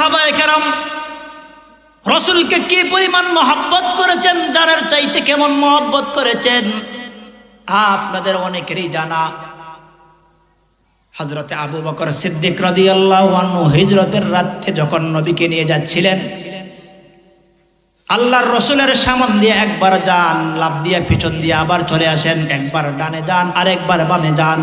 সাহাবায়ে কেরাম রাসূলকে কি পরিমাণ মহব্বত করেছেন, জানার চাইতে কেমন মহব্বত করেছেন আপনাদের অনেকেরই জানা। হযরতে আবু বকর সিদ্দিক রাদিয়াল্লাহু আনহু হিজরতের রাতে যখন নবীকে নিয়ে যাচ্ছিলেন, আল্লাহর রাসূলের সামনে দিয়ে একবার যান, লাফ দিয়ে পিছন দিয়ে আবার চলে আসেন, একবার ডানে যান আরেকবার বামে যান।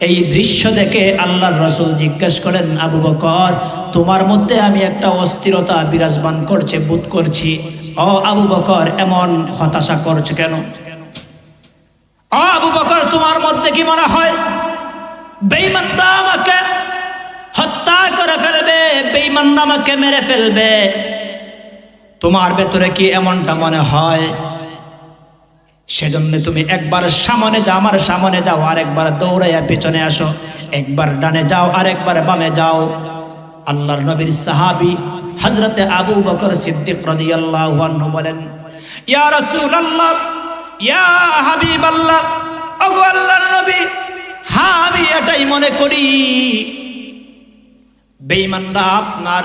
এই দৃশ্য দেখে আল্লাহর রাসূল জিজ্ঞেস করেন, আবু বকর, তোমার মধ্যে আমি একটা অস্থিরতা বিরাজমান করছে বোধ করছি। ও আবু বকর, এমন হতাশা করছে কেন? ও আবু বকর, তোমার মধ্যে কি মনে হয় বেঈমানরা আমাকে হত্যা করে ফেলবে, বেঈমানরা আমাকে মেরে ফেলবে? তোমার ভেতরে কি এমনটা মনে হয়? সেজন্য তুমি একবার সামনে যাও, আমার সামনে যাও, আরেকবার দৌড়াইয়া পিছনে আসো, একবার ডানে যাও আরেকবার বামে যাও। আল্লাহর নবীর সাহাবী হযরতে আবু বকর সিদ্দিক রাদিয়াল্লাহু আনহু বলেন, ইয়া রাসূলুল্লাহ, ইয়া হাবিবাল্লাহ, ওগো আল্লাহর নবী, হ্যাঁ আমি এটাই মনে করি বেঈমানরা আপনার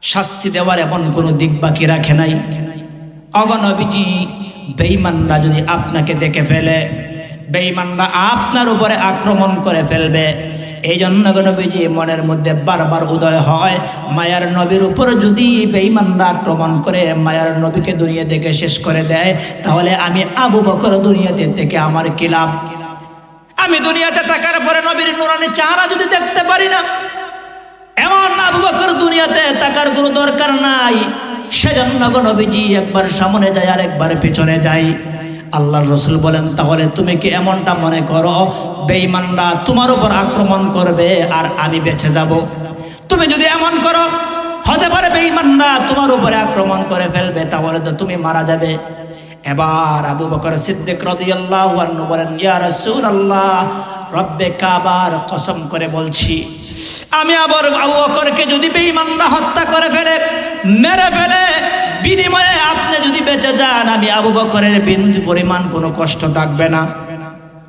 শাস্তি দেওয়ার এমন কোনো দিক বাকি রাখে নাই। ওগো নবীজি, বেঈমানরা যদি আপনাকে দেখে ফেলে, বেঈমানরা আপনার উপরে আক্রমণ করে ফেলবে। এই জন্য নবীজি মনের মধ্যে বারবার উদয় হয়, মায়ার নবীর উপর যদি বেঈমানরা আক্রমণ করে মায়ার নবীকে দুনিয়া থেকে শেষ করে দেয়, তাহলে আমি আবু বকর দুনিয়াতে থেকে আমার কি লাভ? আমি দুনিয়াতে থাকার পরে নবীর নূরানি চেহারা যদি দেখতে পারি না, এমন আবু বকর দুনিয়াতে থাকার কোনো দরকার নাই। সেজন্য নবীজি একবার সামনে যায় আর একবার পিছনে যায়। আল্লাহর রাসূল বলেন, তাহলে তুমি কি এমনটা মনে করো বেঈমানরা তোমার উপর আক্রমণ করবে আর আমি বেঁচে যাব? তুমি যদি এমন করো, হতে পারে বেঈমানরা তোমার উপরে আক্রমণ করে ফেলবে, তাহলে তো তুমি মারা যাবে। এবার আবু বকর সিদ্দিক রাদিয়াল্লাহু আনহু বলেন, ইয়া রাসূলুল্লাহ, রব্বে কাবার কসম করে বলছি, আমি আবার আবু বকরকে যদি বেঈমানরা হত্যা করে ফেলে, মেরে ফেলে, বিনিময়ে আপনি যদি বেঁচে যান, আমি আবু বকরের বিন্দু পরিমাণ কোনো কষ্ট থাকবে না।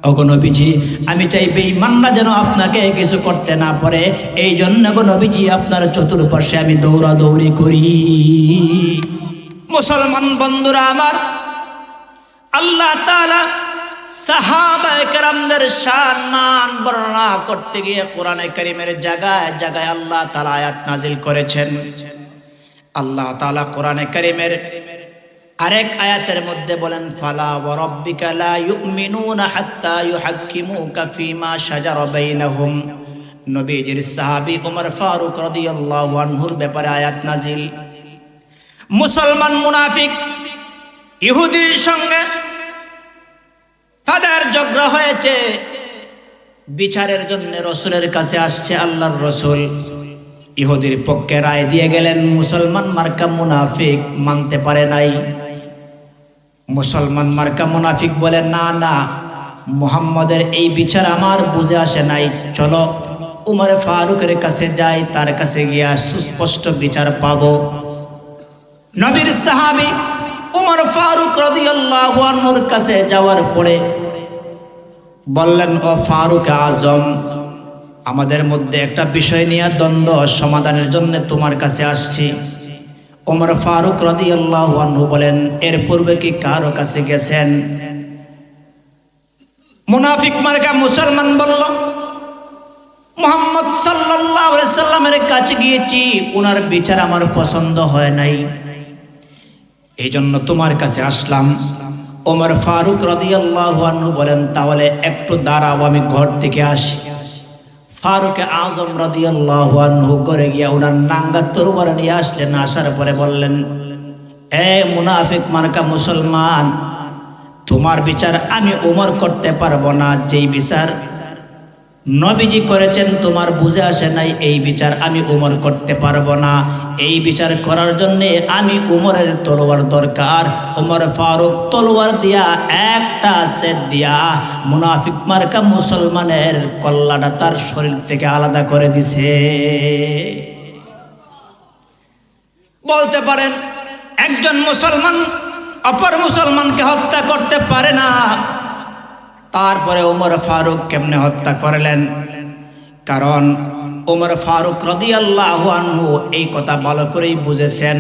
ওগো নবীজি, আমি চাই বেঈমানরা যেন আপনাকে কিছু করতে না পারে। এই জন্য গো নবীজি আপনার চতুর্পাশে আমি দৌড়াদৌড়ি করি। মুসলমান বন্ধুরা আমার, আল্লাহ তাআলা সাহাবায়ে কেরামদের শান মান বর্ণনা করতে গিয়ে কোরআনে কারীমের জায়গায় জায়গায় আল্লাহ তাআলা আয়াত নাজিল করেছেন। আল্লাহ তাআলা কোরআনে কারীমের আরেক আয়াতের মধ্যে বলেন, ফালা ওয়া রাব্বিকা লা ইউমিনুনা হাত্তা ইউহাক্কিমুকা ফীমা শাজারা বাইনাহুম। নবীজির সাহাবী ওমর ফারুক রাদিয়াল্লাহু আনহুর ব্যাপারে আয়াত নাজিল। মুসলমান মুনাফিক ইহুদির সঙ্গে তাদের ঝগড়া হয়েছে, বিচারের জন্য রাসূলের কাছে আসছে আল্লাহর রাসূল। ইহুদির পক্ষে রায় দিয়ে গেলেন, মুসলমান মার্কা মুনাফিক মানতে পারে নাই। মুসলমান মার্কা মুনাফিক বলে, না না, মুহাম্মদের এই বিচার আমার বুঝে আসে নাই, চলো উমর ফারুকের কাছে যাই, তার কাছে গিয়া সুস্পষ্ট বিচার পাবো। নবীর সাহাবী উমর ফারুক রাদিয়াল্লাহু আনহুর কাছে যাওয়ার পরে বললেন, ও ফারুক আজম, আমাদের মধ্যে একটা বিষয় নিয়ে দ্বন্দ্ব সমাধানের জন্য তোমার কাছে আসছি। ওমর ফারুক রাদিয়াল্লাহু আনহু বলেন, এর পূর্বে কি কারো কাছে গেছেন? মুনাফিক মার্কা মুসলমান বলল, মুহাম্মদ সাল্লাল্লাহু আলাইহি সাল্লামের কাছে গিয়েছি, ওনার বিচার আমার পছন্দ হয় নাই, এই জন্য তোমার কাছে আসলাম। ওমর ফারুক রাদিয়াল্লাহু আনহু বলেন, তাহলে একটু দাঁড়াও, আমি ঘর থেকে আসি। ফারুক আজম রাদিয়াল্লাহু আনহু করে গিয়া ওনার নাঙ্গা তরবার নিয়ে আসলেন। আসার পরে বললেন, এ মুনাফিক মার্কা মুসলমান, তোমার বিচার আমি ওমর করতে পারবো না। যেই বিচার নবীজি করেছেন তোমার বুঝে আসে নাই, এই বিচার আমি ওমর করতে পারবো না। এই বিচার করার জন্য আমি ওমরের তলোয়ার দরকার। ওমর ফারুক তলোয়ার দিয়া একটা সেট দিয়া মুনাফিক মার্কা মুসলমানের কল্লাটা তার শরীর থেকে আলাদা করে দিছে। বলতে পারেন একজন মুসলমান অপর মুসলমানকে হত্যা করতে পারে না, তারপরে ওমর ফারুক কেমনে হত্যা করলেন? কারণ ওমর ফারুক রাদিয়াল্লাহু আনহু এই কথা ভালো করেই বুঝেছেন।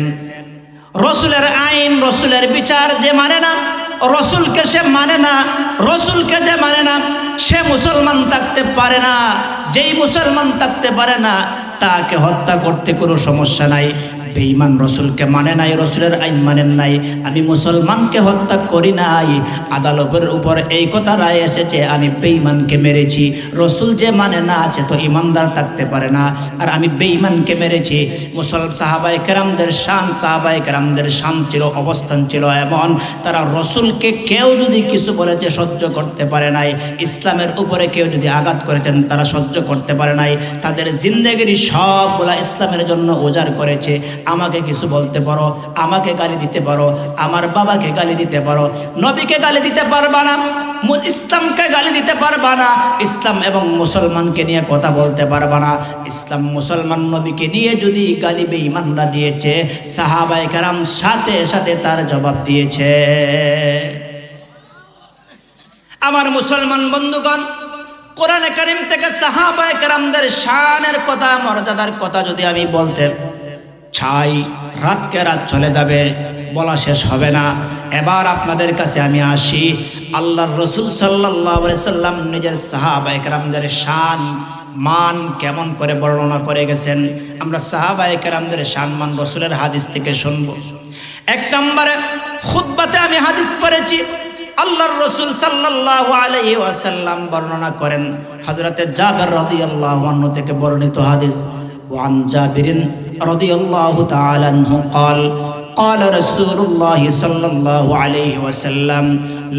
রসুলের আইন, রসুলের বিচার যে মানে না, রসুলকে সে মানে না, রসুলকে যে মানে না সে মুসলমান থাকতে পারে না। যেই মুসলমান থাকতে পারে না তাকে হত্যা করতে কোনো সমস্যা নাই। বেঈমান রসুলকে মানে নাই, রসুলের আইন মানেন নাই, আমি মুসলমানকে হত্যা করি নাই, আদালতের উপর এই কথা রায় এসেছে আমি বেঈমানকে মেরেছি। রসুল যে মানে না আছে তো ইমানদার থাকতে পারে না, আর আমি বেঈমানকে মেরেছি। সাহাবায়ে কেরামদের শান ছিল, অবস্থান ছিল এমন, তারা রসুলকে কেউ যদি কিছু বলেছে সহ্য করতে পারে নাই, ইসলামের উপরে কেউ যদি আঘাত করেছেন তারা সহ্য করতে পারে নাই। তাদের জিন্দেগির সবগুলা ইসলামের জন্য উজাড় করেছে। আমাকে কিছু বলতে পারো, আমাকে গালি দিতে পারো, আমার বাবাকে গালি দিতে পারো, নবীকে গালি দিতে পারবা না, ইসলামকে গালি দিতে পারবা না, ইসলাম এবং মুসলমানকে নিয়ে কথা বলতে পারবা না। ইসলাম, মুসলমান, নবীকে নিয়ে যদি গালি বেঈমানরা দিয়েছে, সাহাবায়ে কেরাম সাথে সাথে তার জবাব দিয়েছে। আমার মুসলমান বন্ধুগণ, কোরআনে কারীম থেকে সাহাবায়ে কেরামদের শানের কথা, মর্যাদার কথা যদি আমি বলতে চাই, রাতকে রাত চলে যাবে, বলা শেষ হবে না। এবার আপনাদের কাছে আমি আসি, আল্লাহর রসুল সাল্লাল্লাহু আলাইহি সাল্লাম নিজের সাহাবায়ে কেরামদের শান মান কেমন করে বর্ণনা করে গেছেন। আমরা সাহাবায়ে কেরামদের শান মান রসুলের হাদিস থেকে শুনব। এক নম্বরে খুতবাতে আমি হাদিস পড়েছি, আল্লাহর রসুল সাল্লাল্লাহু আলাইহি ওয়াসাল্লাম বর্ণনা করেন, হযরতে জাবের রাদিয়াল্লাহু আনহু থেকে বর্ণিত হাদিস। ওয়ান জাবিরিন রাদিয়াল্লাহু তাআলা আনহু قال قال رسول الله صلى الله عليه وسلم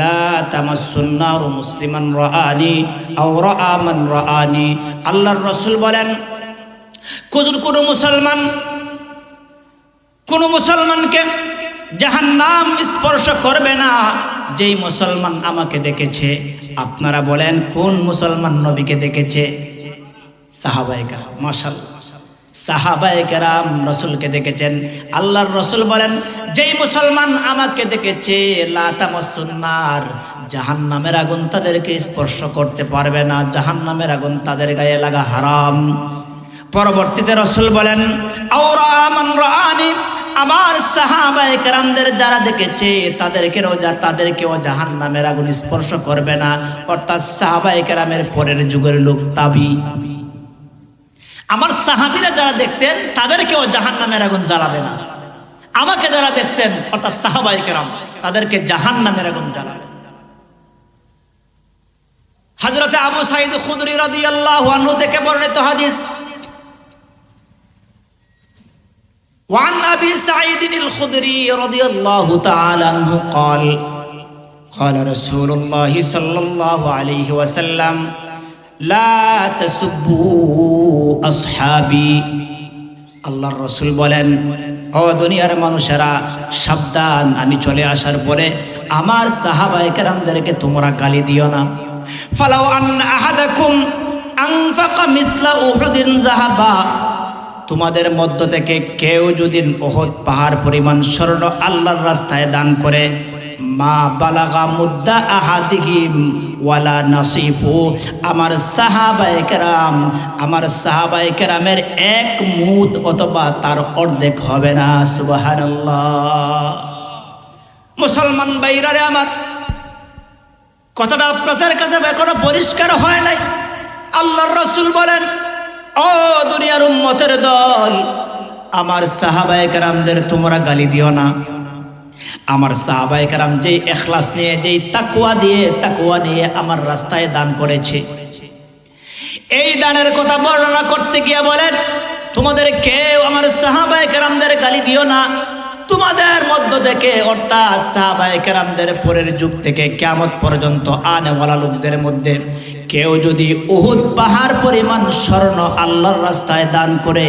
لا تمس النار مسلما رآني أو رأى من رآني। আল্লাহর রাসূল বলেন, কোন মুসলমানকে জাহান্নাম স্পর্শ করবে না যেই মুসলমান আমাকে দেখেছে। আপনারা বলেন কোন মুসলমান নবীকে দেখেছে? সাহাবায়ে কেরাম। মাশাআল্লাহ, সাহাবায়ে কেরাম রাসূলকে দেখেছেন। আল্লাহর রাসূল বলেন, যেই মুসলমান আমাকে দেখেছে, লা তামাসসুন নার, জাহান্নামের আগুন তাদেরকে স্পর্শ করতে পারবে না, জাহান্নামের আগুন তাদের গায়ে লাগা হারাম। পরবর্তীতে রাসূল বলেন, আওরা মান রাআনি, আমার সাহাবায়ে কেরামদের যারা দেখেছে তাদেরকেও জাহান্নামের আগুন স্পর্শ করবে না। অর্থাৎ সাহাবায়ে কেরামের পরের যুগের লোক তাবি, আমার সাহাবীরা যারা দেখছেন তাদেরকেও জাহান্নামের আগুন জ্বালাবে না। আমাকে যারা দেখছেন অর্থাৎ সাহাবায়ে কেরাম, তাদেরকে জাহান্নামের আগুন জ্বালাবে। হযরতে আবু সাঈদ খুদরি রাদিয়াল্লাহু আনহু থেকে বর্ণিত হাদিস। وعن أبي سعيد الخدري رضي الله تعالى عنه قال قال رسول الله صلى الله عليه وسلم لا تسبوا أصحابي। আল্লাহর রাসূল বলেন, ও দুনিয়ার মানুষেরা সাবধান, আমি চলে আসার পরে আমার সাহাবায়ে কেরামদেরকে তোমরা গালি দিও না। ফালাউ আন আহাদাকুম আনফাকা মিথলা উহুদিন যাহাবা, তোমাদের মধ্য থেকে কেউ যদি উহুদ পাহাড় পরিমাণ স্বর্ণ আল্লাহর রাস্তায় দান করে, মা বালাগা মুদ্দা আহাদিহিম ওয়ালা নাসিফু, আমার সাহাবায়ে কেরামের এক মুদ অথবা তার অর্ধেক হবে না। সুবহানাল্লাহ। মুসলমান ভাইরা আমার, কথাটা আপনাদের কাছে এখনো পরিষ্কার হয় নাই। আল্লাহর রাসূল বলেন, ও দুনিয়ার উম্মতের দল, আমার সাহাবায়ে কেরামদের তোমরা গালি দিও না। আমার সাহাবায়ে কেরাম যেই ইখলাস নিয়ে, যেই তাকওয়া নিয়ে আমার রাস্তায় দান করেছে, এই দানের কথা বর্ণনা করতে গিয়ে বলেন, তোমাদের কেউ আমার সাহাবায়ে কেরামদের গালি দিও না। তোমাদের মধ্য থেকে অর্থাৎ সাহাবায়ে কেরামদের পরের যুগ থেকে কিয়ামত পর্যন্ত আনেওয়ালা লোকদের মধ্যে কেউ যদি উহুদ পাহাড় পরিমাণ স্বর্ণ আল্লাহর রাস্তায় দান করে,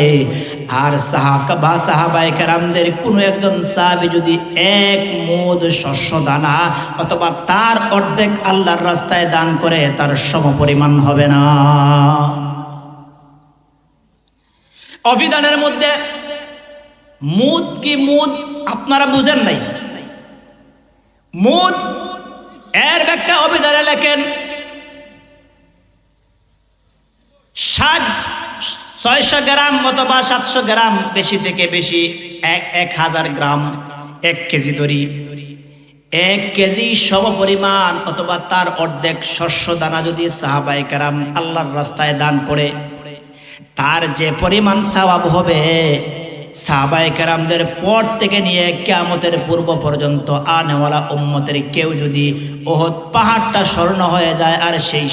আর সাহাবায়ে কেরামদের কোনো একজন সাহাবী যদি এক মুদ শস্য দানা অথবা তার অর্ধেক আল্লাহর রাস্তায় দান করে, তার সমপরিমাণ হবে না। অভিধানের মধ্যে মুদ কি মুদ আপনারা বুঝেন নাই। মুদ এর ব্যাখ্যা অভিধানে লেখেন 60 600 গ্রাম অথবা 700 গ্রাম, বেশি থেকে বেশি 1000 গ্রাম, 1 কেজি ধরি, 1 কেজি সমপরিমাণ অথবা তার অর্ধেক শস্য দানা যদি সাহাবায়ে কেরাম আল্লাহর রাস্তায় দান করে, তার যে পরিমাণ সওয়াব হবে, সাহাবায়ে কেরামদের পর থেকে নিয়ে কিয়ামতের পূর্ব পর্যন্ত আনেওয়ালা উম্মতের কেউ যদি উহুদ পাহাড়টা স্বর্ণ হয়ে যায়, আর সেই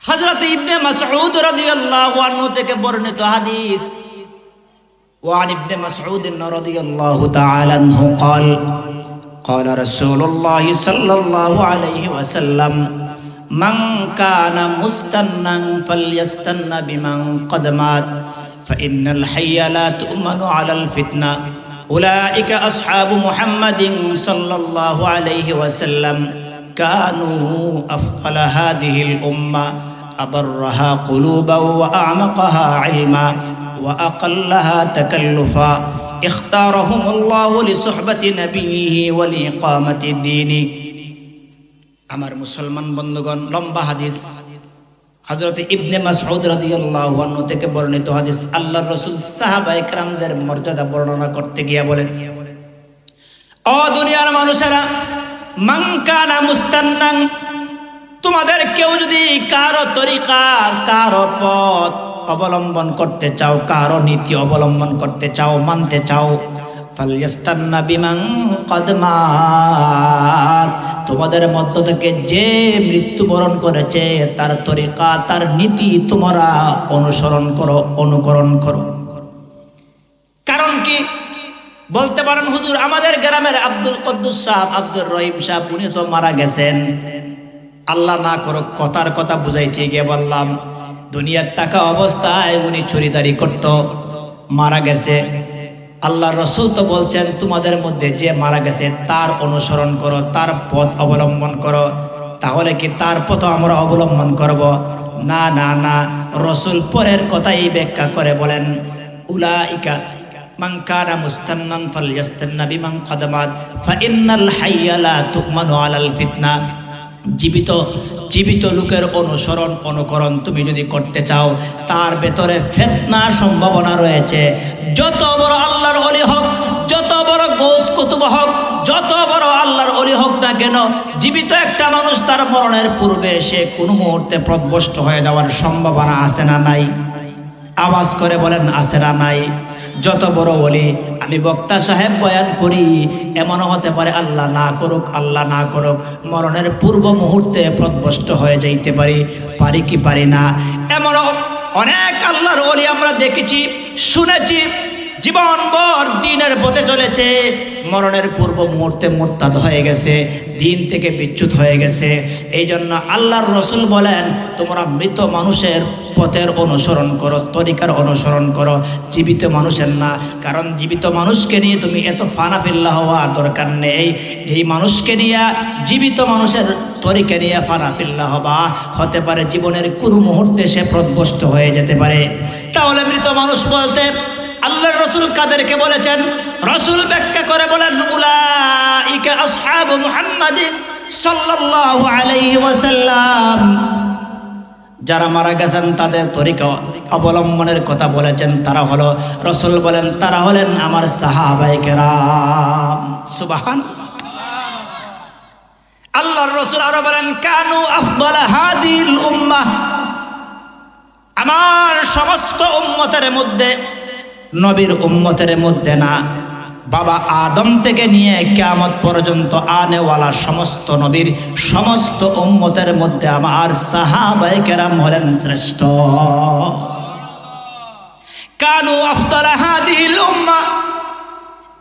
হযরত ইবনে মাসউদ রাদিয়াল্লাহু আনহু থেকে বর্ণিত হাদিস, وعن ابن مسعود رضي الله تعالى عنه قال قال رسول الله صلى الله عليه وسلم من كان مستنا فليستن بمن قد مات فإن الحي لا تؤمن على الفتنة أولئك أصحاب محمد صلى الله عليه وسلم كانوا أفضل هذه الأمة أبرها قلوبا وأعمقها علما وأقلها تكلفا اختارهم الله لصحبة نبيه ولإقامة الدين. আমার মুসলমান বন্ধুগণ, লম্বা হাদিস, হযরত ইবনে মাসউদ রাদিয়াল্লাহু আনহু থেকে বর্ণিত হাদিস। আল্লাহর রাসূল সাহাবায়ে কেরামদের মর্যাদা বর্ণনা করতে গিয়ে বলেন, ও দুনিয়ার মানুষেরা, মান কানা মুস্তান্নান, তোমাদের কেউ যদি কারো তরিকা, কারো পথ অবলম্বন করতে চাও, কারো নীতি অবলম্বন করতে চাও, মানতে চাও, ফালইস্তান্না বিমান কদ মাত, তোমাদের মধ্য থেকে যে মৃত্যুবরণ করেছে তার তরিকা, তার নীতি তোমরা অনুসরণ করো, অনুকরণ করো। কারণ কি? বলতে পারেন, হুজুর আমাদের গ্রামের আব্দুল কুদ্দুস সাহেব, আব্দুর রহিম সাহেব, উনি তো মারা গেছেন। আল্লাহ না করুক, কথার কথা বুঝাইতে গিয়ে বললাম, দুনিয়ার থাকা অবস্থায় উনি চুরিদারি করত, মারা গেছে। আল্লাহর রাসূল তো বলছেন, তোমাদের মধ্যে যে মারা গেছে তার অনুসরণ করো, তার পথ অবলম্বন করো। তাহলে কি তার পথ আমরা অবলম্বন করব? না না না, রাসূল পরের কথাই ব্যাখ্যা করে বলেন, উলাইকা মান কানা মুস্তান্নান ফালইস্তান্না বিমান কদ মাত ফাইন্নাল হাইয়া লা তু'মানু আলাল ফিতনা। জীবিত লোকের অনুসরণ, অনুকরণ তুমি যদি করতে চাও, তার ভেতরে ফিতনা সম্ভাবনা রয়েছে। যত বড় আল্লাহর ওলি হোক, যত বড় গৌস কুতুব হোক, যত বড় আল্লাহর ওলি হোক না কেন, জীবিত একটা মানুষ তার মরণের পূর্বে সে কোনো মুহূর্তে পথভ্রষ্ট হয়ে যাওয়ার সম্ভাবনা আছে না নাই? আওয়াজ করে বলেন, আছে না নাই? যত বড় ওলি, আমি বক্তা সাহেব বয়ান করি, এমনও হতে পারে, আল্লাহ না করুক, আল্লাহ না করুক, মরণের পূর্ব মুহূর্তে পথভ্রষ্ট হয়ে যাইতে পারি কি পারি না? এমনও অনেক আল্লাহর ওলি আমরা দেখেছি, শুনেছি, জীবনভর দ্বীনের পথে চলেছে, মরণের পূর্ব মুহূর্তে মুরতাদ হয়ে গেছে, দ্বীন থেকে বিচ্যুত হয়ে গেছে। এই জন্য আল্লাহর রাসূল বলেন, তোমরা মৃত মানুষের পথের অনুসরণ করো, তরিকার অনুসরণ করো, জীবিত মানুষের না। কারণ জীবিত মানুষকে নিয়ে তুমি এত ফানাফিল্লা হওয়ার দরকার নেই। যেই মানুষকে নিয়ে, জীবিত মানুষের তরিকা নিয়ে ফানাফিল্লা হবা, হতে পারে জীবনের কোনো মুহূর্তে সে পথভ্রষ্ট হয়ে যেতে পারে। তাহলে মৃত মানুষ বলতে আল্লাহর রাসূল কাদেরকে বলেছেন? রাসূল ব্যাখ্যা করে বলেন, উলাইকা আসহাবু মুহাম্মাদিন সাল্লাল্লাহু আলাইহি ওয়াসাল্লাম। যারা মারা গেছেন তাদের তরিকা অবলম্বনের কথা বলেছেন, তারা হলো, রাসূল বলেন, তারা হলেন আমার সাহাবায়ে কেরাম। সুবহানাল্লাহ। আল্লাহর রাসূল আরো বলেন, কানু আফদাল হাদিল উম্মাহ, আমার সমস্ত উম্মতের মধ্যে, নবীর উম্মতের মধ্যে না, বাবা আদম থেকে নিয়ে কিয়ামত পর্যন্ত আনেওয়ালা সমস্ত নবীর সমস্ত উম্মতের মধ্যে আমার সাহাবায়ে কেরাম হলেন শ্রেষ্ঠ। কানু আফদাল হাদিহিল উম্মাহ,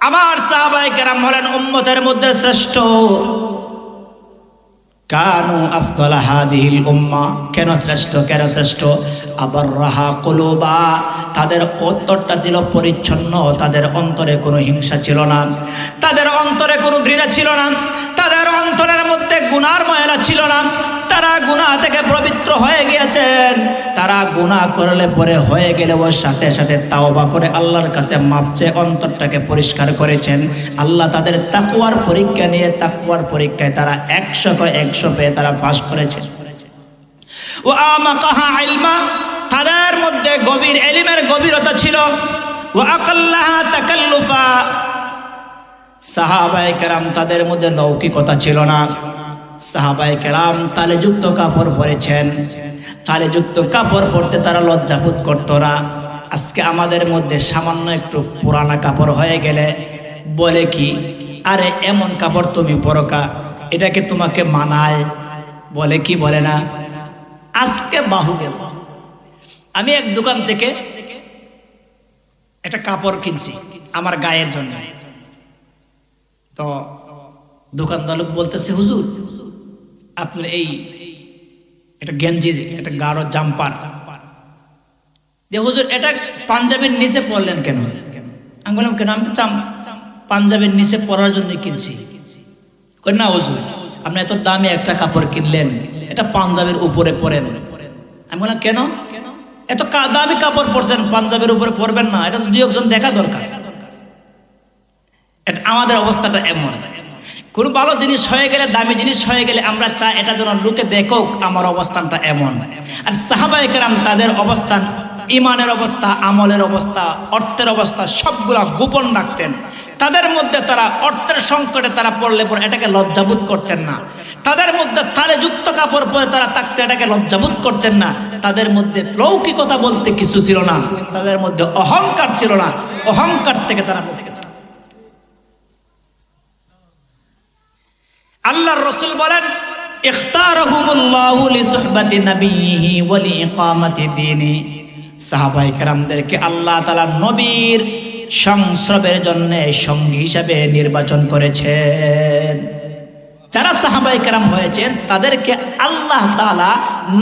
আমার সাহাবায়ে কেরাম হলেন উম্মতের মধ্যে শ্রেষ্ঠ। কানু আফদাল হাদিহিল উম্মাহ, কেন শ্রেষ্ঠ? কেন শ্রেষ্ঠ? আবাররাহা কুলুবা, তাদের অন্তরটা ছিল পরিচ্ছন্ন, তাদের অন্তরে কোনো হিংসা ছিল না, তাদের অন্তরে কোনো ঘৃণা ছিল না, তাদের অন্তরের মধ্যে গুনার ময়লা ছিল না। তারা গুনাহ থেকে পবিত্র হয়ে গিয়েছেন। তারা গুনাহ করলে পরে হয়ে গেলেও সাথে সাথে তাওবা করে আল্লাহর কাছে মাপ চেয়ে অন্তরটাকে পরিষ্কার করেছেন। আল্লাহ তাদের তাকওয়ার পরীক্ষা নিয়ে, তাকওয়ার পরীক্ষায় তারা 100 পেয়ে তারা পাস করেছে। ও আমাকাহা ইলমা, তাদের মধ্যে গভীর ইলমের গভীরতা ছিল। ওয়া আকাল্লাহা তাকাল্লুফা, সাহাবায়ে কেরাম তাদের মধ্যে লৌকিকতা ছিল না। সাহাবায়ে কেরাম তালেযুক্ত কাপড় পরেছেন, তালেযুক্ত কাপড় পরতে তারা লজ্জাবোধ করতো না। আজকে আমাদের মধ্যে সামান্য একটু পুরানা কাপড় হয়ে গেলে বলে কি, আরে এমন কাপড় তুমি পরকা, এটাকে তোমাকে মানায়, বলে কি বলে না? আজকে বাহুবল। আমি এক দোকান থেকে একটা কাপড় কিনছি আমার গায়ের জন্য। তো দোকানদার লোক বলতেছে, হুজুর আপনার এই একটা গেঞ্জি, একটা গাঢ় জাম্পার, যে হুজুর এটা পাঞ্জাবের নিচে পরলেন কেন? আমি বললাম কেন, আমি তো পাঞ্জাবের নিচে পরার জন্য কিনছি। না হুজুর, আপনি এত দামি একটা কাপড় কিনলেন, এটা পাঞ্জাবের উপরে পরেন। আমি বললাম কেন? এত দামি কাপড় পরছেন, পাঞ্জাবের উপরে পরবেন না? এটা তো দুই একজন দেখা দরকার। এটা আমাদের অবস্থাটা এমন, কোনো ভালো জিনিস হয়ে গেলে, দামি জিনিস হয়ে গেলে আমরা চাই এটা যেন লোকে দেখুক, আমার অবস্থানটা এমন। আর সাহাবায়ে কেরাম তাদের অবস্থান, ইমানের অবস্থা, আমলের অবস্থা, অর্থের অবস্থা সবগুলা গোপন রাখতেন। তাদের মধ্যে তারা অর্থের সংকটে তারা পড়লে পরে এটাকে লজ্জাবোধ করতেন না। তাদের মধ্যে তালেযুক্ত কাপড় পরে তারা থাকতে এটাকে লজ্জাবোধ করতেন না। তাদের মধ্যে লৌকিকতা বলতে কিছু ছিল না, তাদের মধ্যে অহংকার ছিল না। অহংকার থেকে তারা মুক্ত ছিল। আল্লাহর রাসূল বলেন, ইখতারাহুমুল্লাহু লিসুহবাতি নাবিয়িহি ওয়া লিইকামাতি দীনি। সাহাবায়ে কেরামদেরকে আল্লাহ তাআলা নবীর সংস্রবের জন্য সঙ্গী হিসাবে নির্বাচন করেছেন। যারা সাহাবায়ে কেরাম হয়েছেন তাদেরকে আল্লাহ তাআলা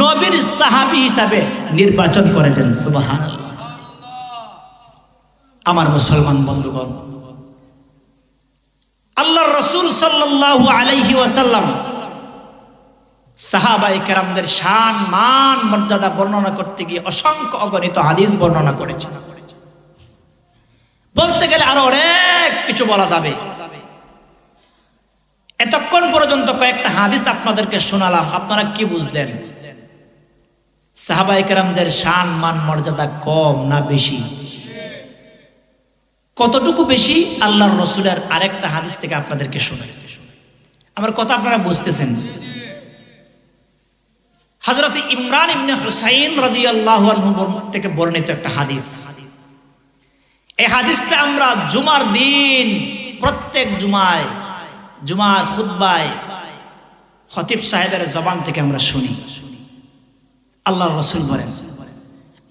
নবীর সাহাবী হিসাবে নির্বাচন করেছেন। সুবহানাল্লাহ। আমার মুসলমান বন্ধুগণ, আল্লাহর রাসূল সাল্লাল্লাহু আলাইহি ওয়াসাল্লাম সাহাবায়ে কেরামদের শান, মান, মর্যাদা বর্ণনা করতে গিয়ে অসংখ্য অগণিত হাদিস বর্ণনা করেছেন। বলতে গেলে আরো অনেক কিছু বলা যাবে। এতক্ষণ পর্যন্ত কয়েকটা হাদিস আপনাদেরকে শোনালাম, আপনারা কি বুঝলেন? সাহাবায়ে কেরামদের শান, মান, মর্যাদা কম না বেশি? কতটুকু বেশি? আল্লাহর রাসূলের আরেকটা হাদিস থেকে আপনাদেরকে শোনাই। আমার কথা আপনারা বুঝতেছেন? হযরত ইমরান ইবনে হুসাইন রাদিয়াল্লাহু আনহু থেকে বর্ণিত একটা হাদিস। এই হাদিসটা আমরা জুমার দিন প্রত্যেক জুমায়, জুমার খুতবায় খতিব সাহেবের জবান থেকে আমরা শুনি। আল্লাহর রাসূল বলেন,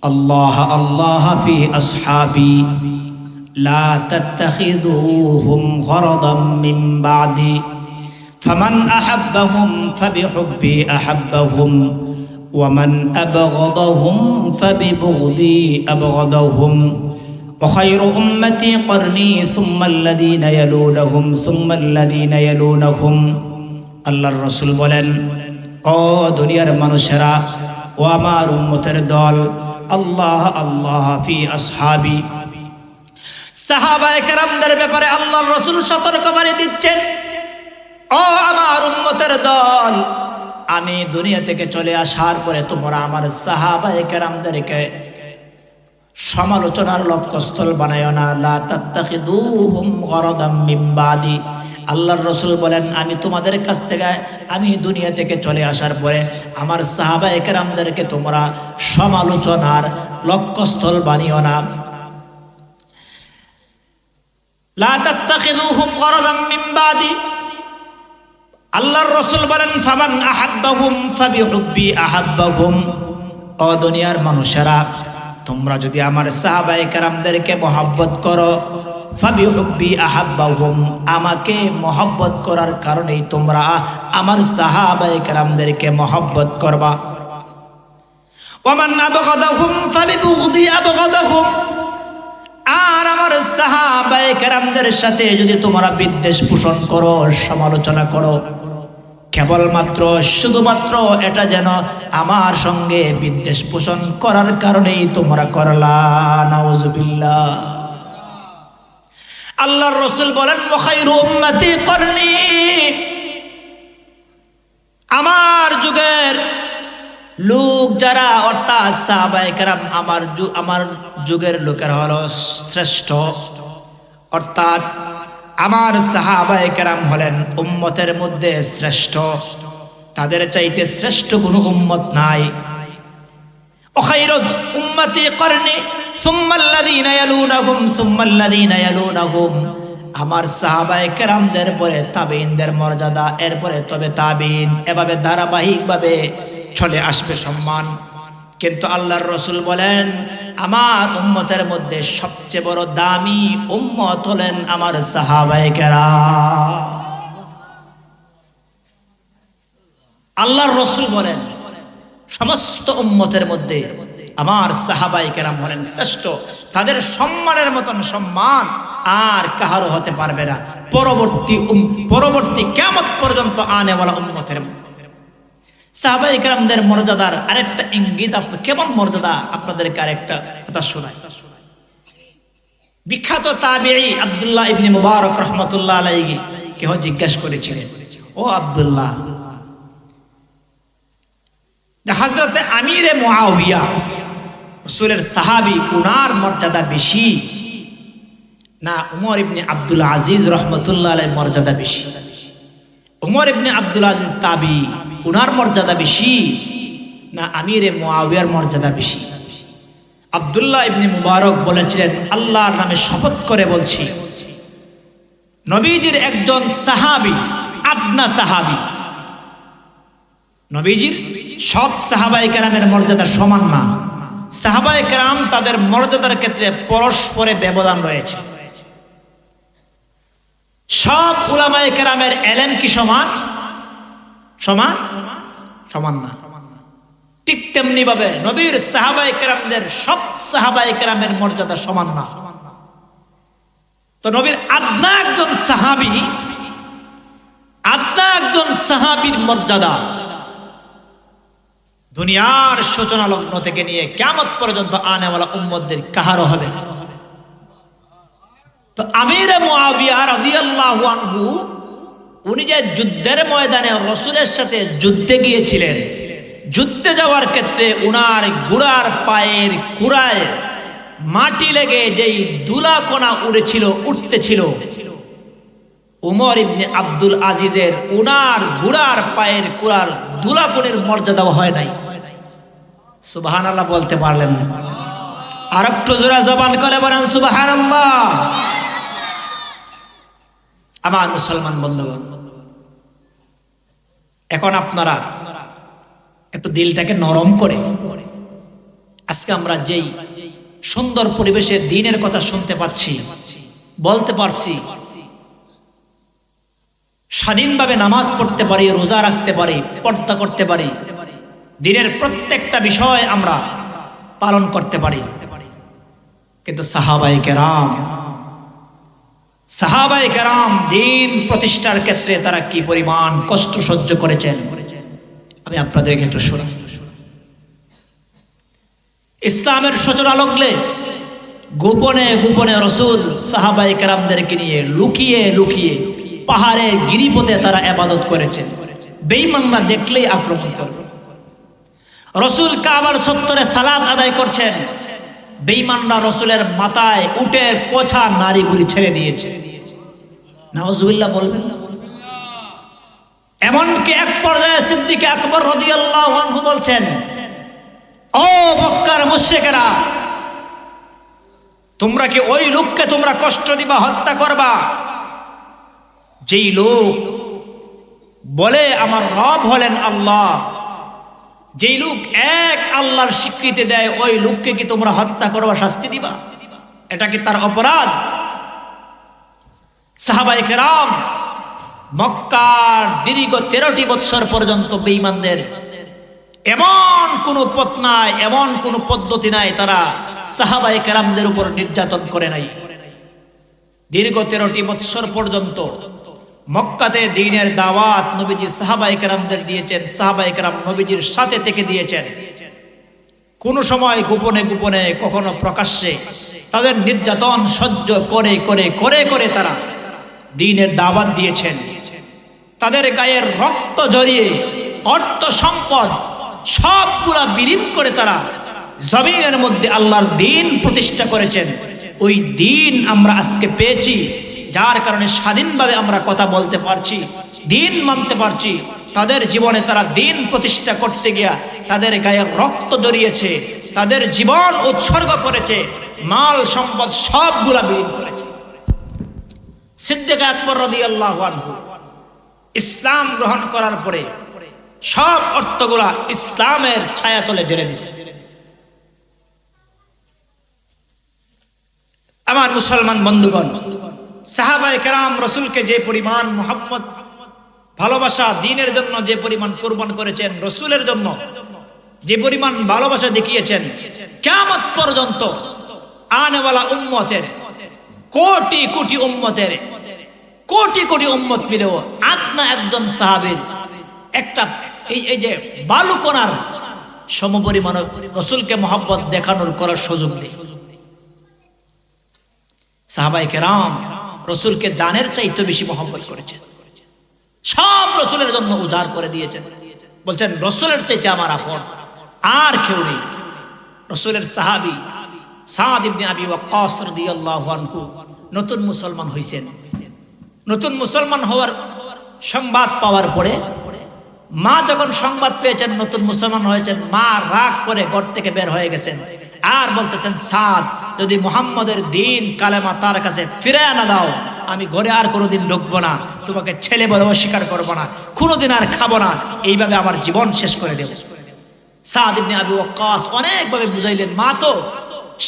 আল্লাহ আল্লাহ ফি আসহাবি লা তাত্তাখিযুহুম গরাদাম মিন বাদি ফামান আহাব্বাহুম ফাবিহুব্বি আহাব্বাহুম ওয়া মান আবগাদাহুম ফাবিবুগদি আবগাদাহুম ওয়া খায়রু উম্মতি করনি সুম্মা আল্লাযীনা ইয়ালুনাহুম সুম্মা আল্লাযীনা ইয়ালুনাহুম। আল্লাহর রাসূল বলেন, ও দুনিয়ার মানুষেরা, ও আমার উম্মতের দল, আল্লাহ আল্লাহ ফি আসহাবি, সাহাবায়ে কেরামদের ব্যাপারে আল্লাহর রাসূল সতর্কবাণী দিচ্ছেন, ও আমার উম্মতের দল, আমি দুনিয়া থেকে চলে আসার পরে তোমরা আমার সাহাবায়ে কেরামদেরকে সমালোচনার লক্ষ্যস্থল বানায়ো না। লা তাত্তাখিযুহুম গরাদাম মিন বাদি। আল্লাহর রাসূল বলেন, আমি তোমাদের কাছ থেকে, আমি দুনিয়া থেকে চলে আসার পরে আমার সাহাবায়ে কেরামদেরকে তোমরা সমালোচনার লক্ষ্যস্থল বানিও না। লা তাত্তাখিযুহুম গরাদাম মিন বাদি। আল্লাহর রাসূল বলেন, ফামান আহাব্বাহুম ফাবিহুব্বি আহাব্বাহুম। ও দুনিয়ার মানুষেরা, তোমরা যদি আমার সাহাবায়ে কেরামদেরকে মহব্বত করো, ফাবিহুব্বি আহাব্বাহুম, আমাকে মহব্বত করার কারণেই তোমরা আমার সাহাবায়ে কেরামদেরকে মহব্বত করবা। ওয়া মান আবগাদাহুম ফাবিবুগদি আবগাদাহুম। আর আমার সাহাবায়ে কেরামদের সাথে যদি তোমরা বিদ্বেষ পোষণ করো, সমালোচনা করো, কেবলমাত্র শুধুমাত্র এটা যেন আমার সঙ্গে বিদ্বেষ পোষণ করার কারণেই তোমরা করলা, নাউজুবিল্লাহ। আল্লাহর রাসূল বলেন, ওয়া খায়রু উম্মতি করনি, আমার যুগের লোক যারা অর্থাৎ সাহাবায়ে কেরাম আমার যুগের লোকের হলো শ্রেষ্ঠ, অর্থাৎ আমার সাহাবায়ে কেরাম হলেন উম্মতের মধ্যে শ্রেষ্ঠ, তাদের চাইতে শ্রেষ্ঠ কোনো উম্মত নাই। খায়রু উম্মতি করনি সুম্মাল্লাযীনা ইয়ালুনাহুম সুম্মাল্লাযীনা ইয়ালুনাহুম, আমার সাহাবায়ে কেরামদের পরে তাবেঈনদের মর্যাদা, এরপরে তবে তাবেঈন, এভাবে ধারাবাহিকভাবে চলে আসবে সম্মান। কিন্তু আল্লাহর রাসূল বলেন আমার উম্মতের মধ্যে সবচেয়ে বড় দামি উম্মত হলেন আমার সাহাবায়ে কেরাম। আল্লাহর রাসূল বলেন সমস্ত উম্মতের মধ্যে আমার সাহাবায়ে কেরাম হলেন শ্রেষ্ঠ, তাদের সম্মানের মতন সম্মান আর কাহারও হতে পারবে না পরবর্তী কিয়ামত পর্যন্ত আনেওয়ালা উম্মতের মধ্যে। সাহাবায়ে কেরামদের মর্যাদার আরেকটা ইঙ্গিত, কেমন মর্যাদা আপনাদেরকে আরেকটা কথা শোনাই। বিখ্যাত তাবেঈ আব্দুল্লাহ ইবনে মুবারক রাহমাতুল্লাহ আলাইহি কেহ জিজ্ঞাসা করেছিলেন, ও আব্দুল্লাহ, হযরতে আমিরে মুআবিয়া রাসূলের সাহাবী, উনার মর্যাদা বেশি না উমর ইবনে আব্দুল আজিজ রাহমাতুল্লাহ আলাইহির মর্যাদা বেশি? উমর ইবনে আব্দুল আজিজ তাবী, উনার মর্যাদা বেশি না আমিরে মুআবিয়ার মর্যাদা বেশি? আব্দুল্লাহ ইবনে মুবারক বলেছিলেন, আল্লাহর নামে শপথ করে বলছি, নবীজির একজন সাহাবী, আদনা সাহাবী, নবীজির সব সাহাবায়ে কেরামের মর্যাদা সমান না। সাহাবায়ে কেরাম তাদের মর্যাদার ক্ষেত্রে পরস্পরে ব্যবধান রয়েছে। সব উলামায়ে কেরামের ইলম কি সমান? সমান সমান না। ঠিক তেমনি ভাবে নবীর সাহাবায়ে কেরামদের সব সাহাবায়ে কেরামের মর্যাদা সমান না। তো নবীর আদনা একজন সাহাবীর মর্যাদা দুনিয়ার সূচনা লগ্ন থেকে নিয়ে কিয়ামত পর্যন্ত আনেওয়ালা উম্মতদের কাহারও হবে না। তো আমিরে মুআবিয়া রাদিয়াল্লাহু আনহু, উনি যে যুদ্ধের ময়দানে রাসূলের সাথে যুদ্ধে গিয়েছিলেন, যুদ্ধে যাওয়ার ক্ষেত্রে উনার ঘোড়ার পায়ের কুড়ায় মাটি লেগে যেই দুলাকণা উঠতেছিল, উমর ইবনে আব্দুল আজিজের উনার ঘোড়ার পায়ের কুড়ার দুলাকণের মর্যাদা হয় নাই। সুবহানাল্লাহ বলতে পারলেন না? আর একটু জোরে জবান করে বলেন সুবহানাল্লাহ। আমার মুসলমান বন্ধুগণ, এখন আপনারা একটু দিলটাকে নরম করে, আজকে আমরা যেই সুন্দর পরিবেশে দ্বীনের কথা শুনতে পাচ্ছি, বলতে পারছি, স্বাধীনভাবে নামাজ পড়তে পারি, রোজা রাখতে পারি, পর্দা করতে পারি, দ্বীনের প্রত্যেকটা বিষয় আমরা পালন করতে পারি, কিন্তু সাহাবায়ে কেরাম দ্বীন প্রতিষ্ঠার ক্ষেত্রে তারা কি পরিমাণ কষ্ট সহ্য করেছেন আমি আপনাদেরকে একটু শোনাই। ইসলামের সূচনা লগ্নে গোপনে গোপনে রাসূল সাহাবায়ে কেরামদেরকে নিয়ে লুকিয়ে পাহাড়ের গিরিপথে তারা ইবাদত করেছেন। বেঈমানরা দেখলেই আক্রমণ করবে। রাসূল কাবার চত্বরে সালাত আদায় করছেন, বেঈমানরা রাসূলের মাথায় উটের পোছা নারী বুড়ি ছেড়ে দিয়েছে। নাউজুবিল্লাহ বলবেন না? এমনকি এক পর্যায়ে সিদ্দিক আকবর রাদিয়াল্লাহু আনহু বলছেন, ও মক্কার মুশরিকেরা, তোমরা কি ওই লোককে তোমরা কষ্ট দিবা, হত্যা করবা, যেই লোক বলে আমার রব হলেন আল্লাহ, যেই লোক এক আল্লাহর স্বীকৃতি দেয়, ওই লোককে কি তোমরা হত্যা করবা, শাস্তি দিবা? এটা কি তার অপরাধ? সাহাবায়ে কেরাম মক্কার দীর্ঘ 13টি বৎসর পর্যন্ত বেঈমানদের এমন কোনো পথ নাই, এমন কোনো পদ্ধতি নাই তারা সাহাবায়ে কেরামদের উপর নির্যাতন করে নাই। দীর্ঘ 13টি বৎসর পর্যন্ত মক্কাতে দ্বীনের দাওয়াত নবীজি সাহাবায়ে কেরামদের দিয়েছেন, সাহাবায়ে কেরাম নবীজির সাথে থেকে দিয়েছেন। কোন সময় গোপনে গোপনে, কখনো প্রকাশ্যে তাদের নির্যাতন সহ্য করে করে করে করে তারা দ্বীনের দাওয়াত দিয়েছেন। তাদের গায়ের রক্ত ঝরিয়ে, অর্থ সম্পদ সবগুলা বিলীন করে তারা জমিনের মধ্যে আল্লাহর দ্বীন প্রতিষ্ঠা করেছেন। ওই দ্বীন আমরা আজকে পেয়েছি, যার কারণে স্বাধীনভাবে আমরা কথা বলতে পারছি, দ্বীন মানতে পারছি। তাদের জীবনে তারা দ্বীন প্রতিষ্ঠা করতে গিয়া তাদের গায়ে রক্ত জড়িয়েছে, তাদের জীবন উৎসর্গ করেছে, মাল সম্পদ সবগুলা বিলীন করেছে। সিদ্দিক আকবর রাদিয়াল্লাহু আনহু ইসলাম গ্রহণ করার পরে সব অর্থগুলা ইসলামের ছায়াতলে ঢেলে দিছে। আমার মুসলমান বন্ধুগণ, সাহাবায়ে কেরাম রাসূলকে যে পরিমাণ মুহাব্বত, ভালোবাসা, দ্বীনের জন্য যে পরিমাণ কুরবান করেছেন, রাসূলের জন্য যে পরিমাণ ভালোবাসা দেখিয়েছেন, কিয়ামত পর্যন্ত আনেওয়ালা উম্মতের কোটি কোটি উম্মতের কোটি কোটি উম্মত মিলেও আদনা একজন সাহাবীর একটা এই যে বালুকণার সমপরিমাণ রাসূলকে মুহাব্বত দেখানোর করার সুযোগ নেই। সাহাবায়ে কেরাম রাসূলকে জানের চাইতে বেশি মুহাব্বত করেছেন, সব রাসূলের জন্য উজাড় করে দিয়েছেন। বলছেন রাসূলের চাইতে আমার আপন আর কেউ নেই। রাসূলের সাহাবী সাদ ইবনে আবি ওয়াক্কাস রাদিয়াল্লাহু আনহু নতুন মুসলমান হইছেন। নতুন মুসলমান হওয়ার সংবাদ পাওয়ার পরে মা যখন সংবাদ পেয়েছেন নতুন মুসলমান হয়েছেন, মা রাগ করে ঘর থেকে বের হয়ে গেছেন আর বলতেছেন, সাদ যদি মুহাম্মদের দ্বীন কালেমা তার কাছে ফিরে না দাও, আমি ঘরে আর কোনোদিন ঢুকবো না, তোমাকে ছেলে বলে অস্বীকার করবো না, কোনোদিন আর খাবো না, এইভাবে আমার জীবন শেষ করে দেব। সাদ ইবনে আবি ওয়াক্কাস অনেকভাবে বুঝাইলেন, মা তো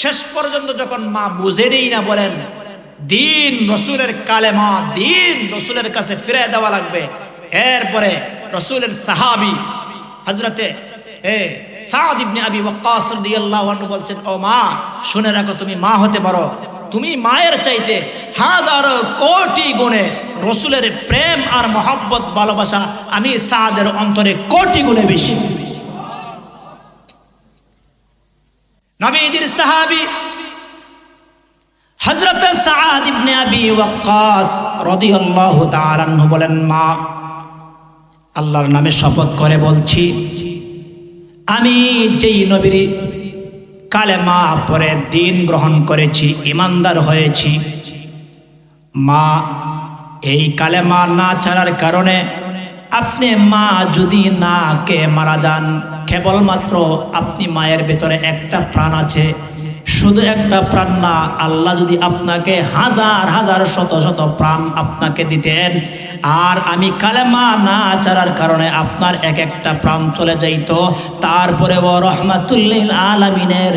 শেষ পর্যন্ত যখন মা বুঝেনই না, বলেন দ্বীন রাসূলের কালেমা, দ্বীন রাসূলের কাছে ফিরে দেওয়া লাগবে। এরপরে রাসূলের সাহাবী হযরতে সাদ ইবনে আবি ওয়াক্কাস রাদিয়াল্লাহু আনহু বলছেন, ও মা শুনে রাখো, তুমি মা হতে পারো, তুমি মায়ের চাইতে হাজারো কোটি গুণে রাসূলের প্রেম আর মহব্বত ভালোবাসা আমি সাদের অন্তরে কোটি গুণে বেশি। নবীজির সাহাবী হযরত সাদ ইবনে আবি ওয়াক্কাস রাদিয়াল্লাহু তাআলা আনহু বলেন, মা আল্লাহর নামে শপথ করে বলছি, আমি যেই নবীর কালেমা পরে দ্বীন গ্রহণ করেছি, ঈমানদার হয়েছি, মা এই কালেমা না ছাড়ার কারণে আপনি মা যদি না কে মারা যান, কেবলমাত্র আপনি মায়ের ভেতরে একটা প্রাণ আছে, শুধু একটা প্রাণ না, আল্লাহ যদি আপনাকে হাজার হাজার শত শত প্রাণ আপনাকে দিতেন, আর আমি কালেমা না ছাড়ার কারণে আপনার এক একটা প্রাণ চলে যাইত, তারপরে ও রহমাতুল লিল আলামিনের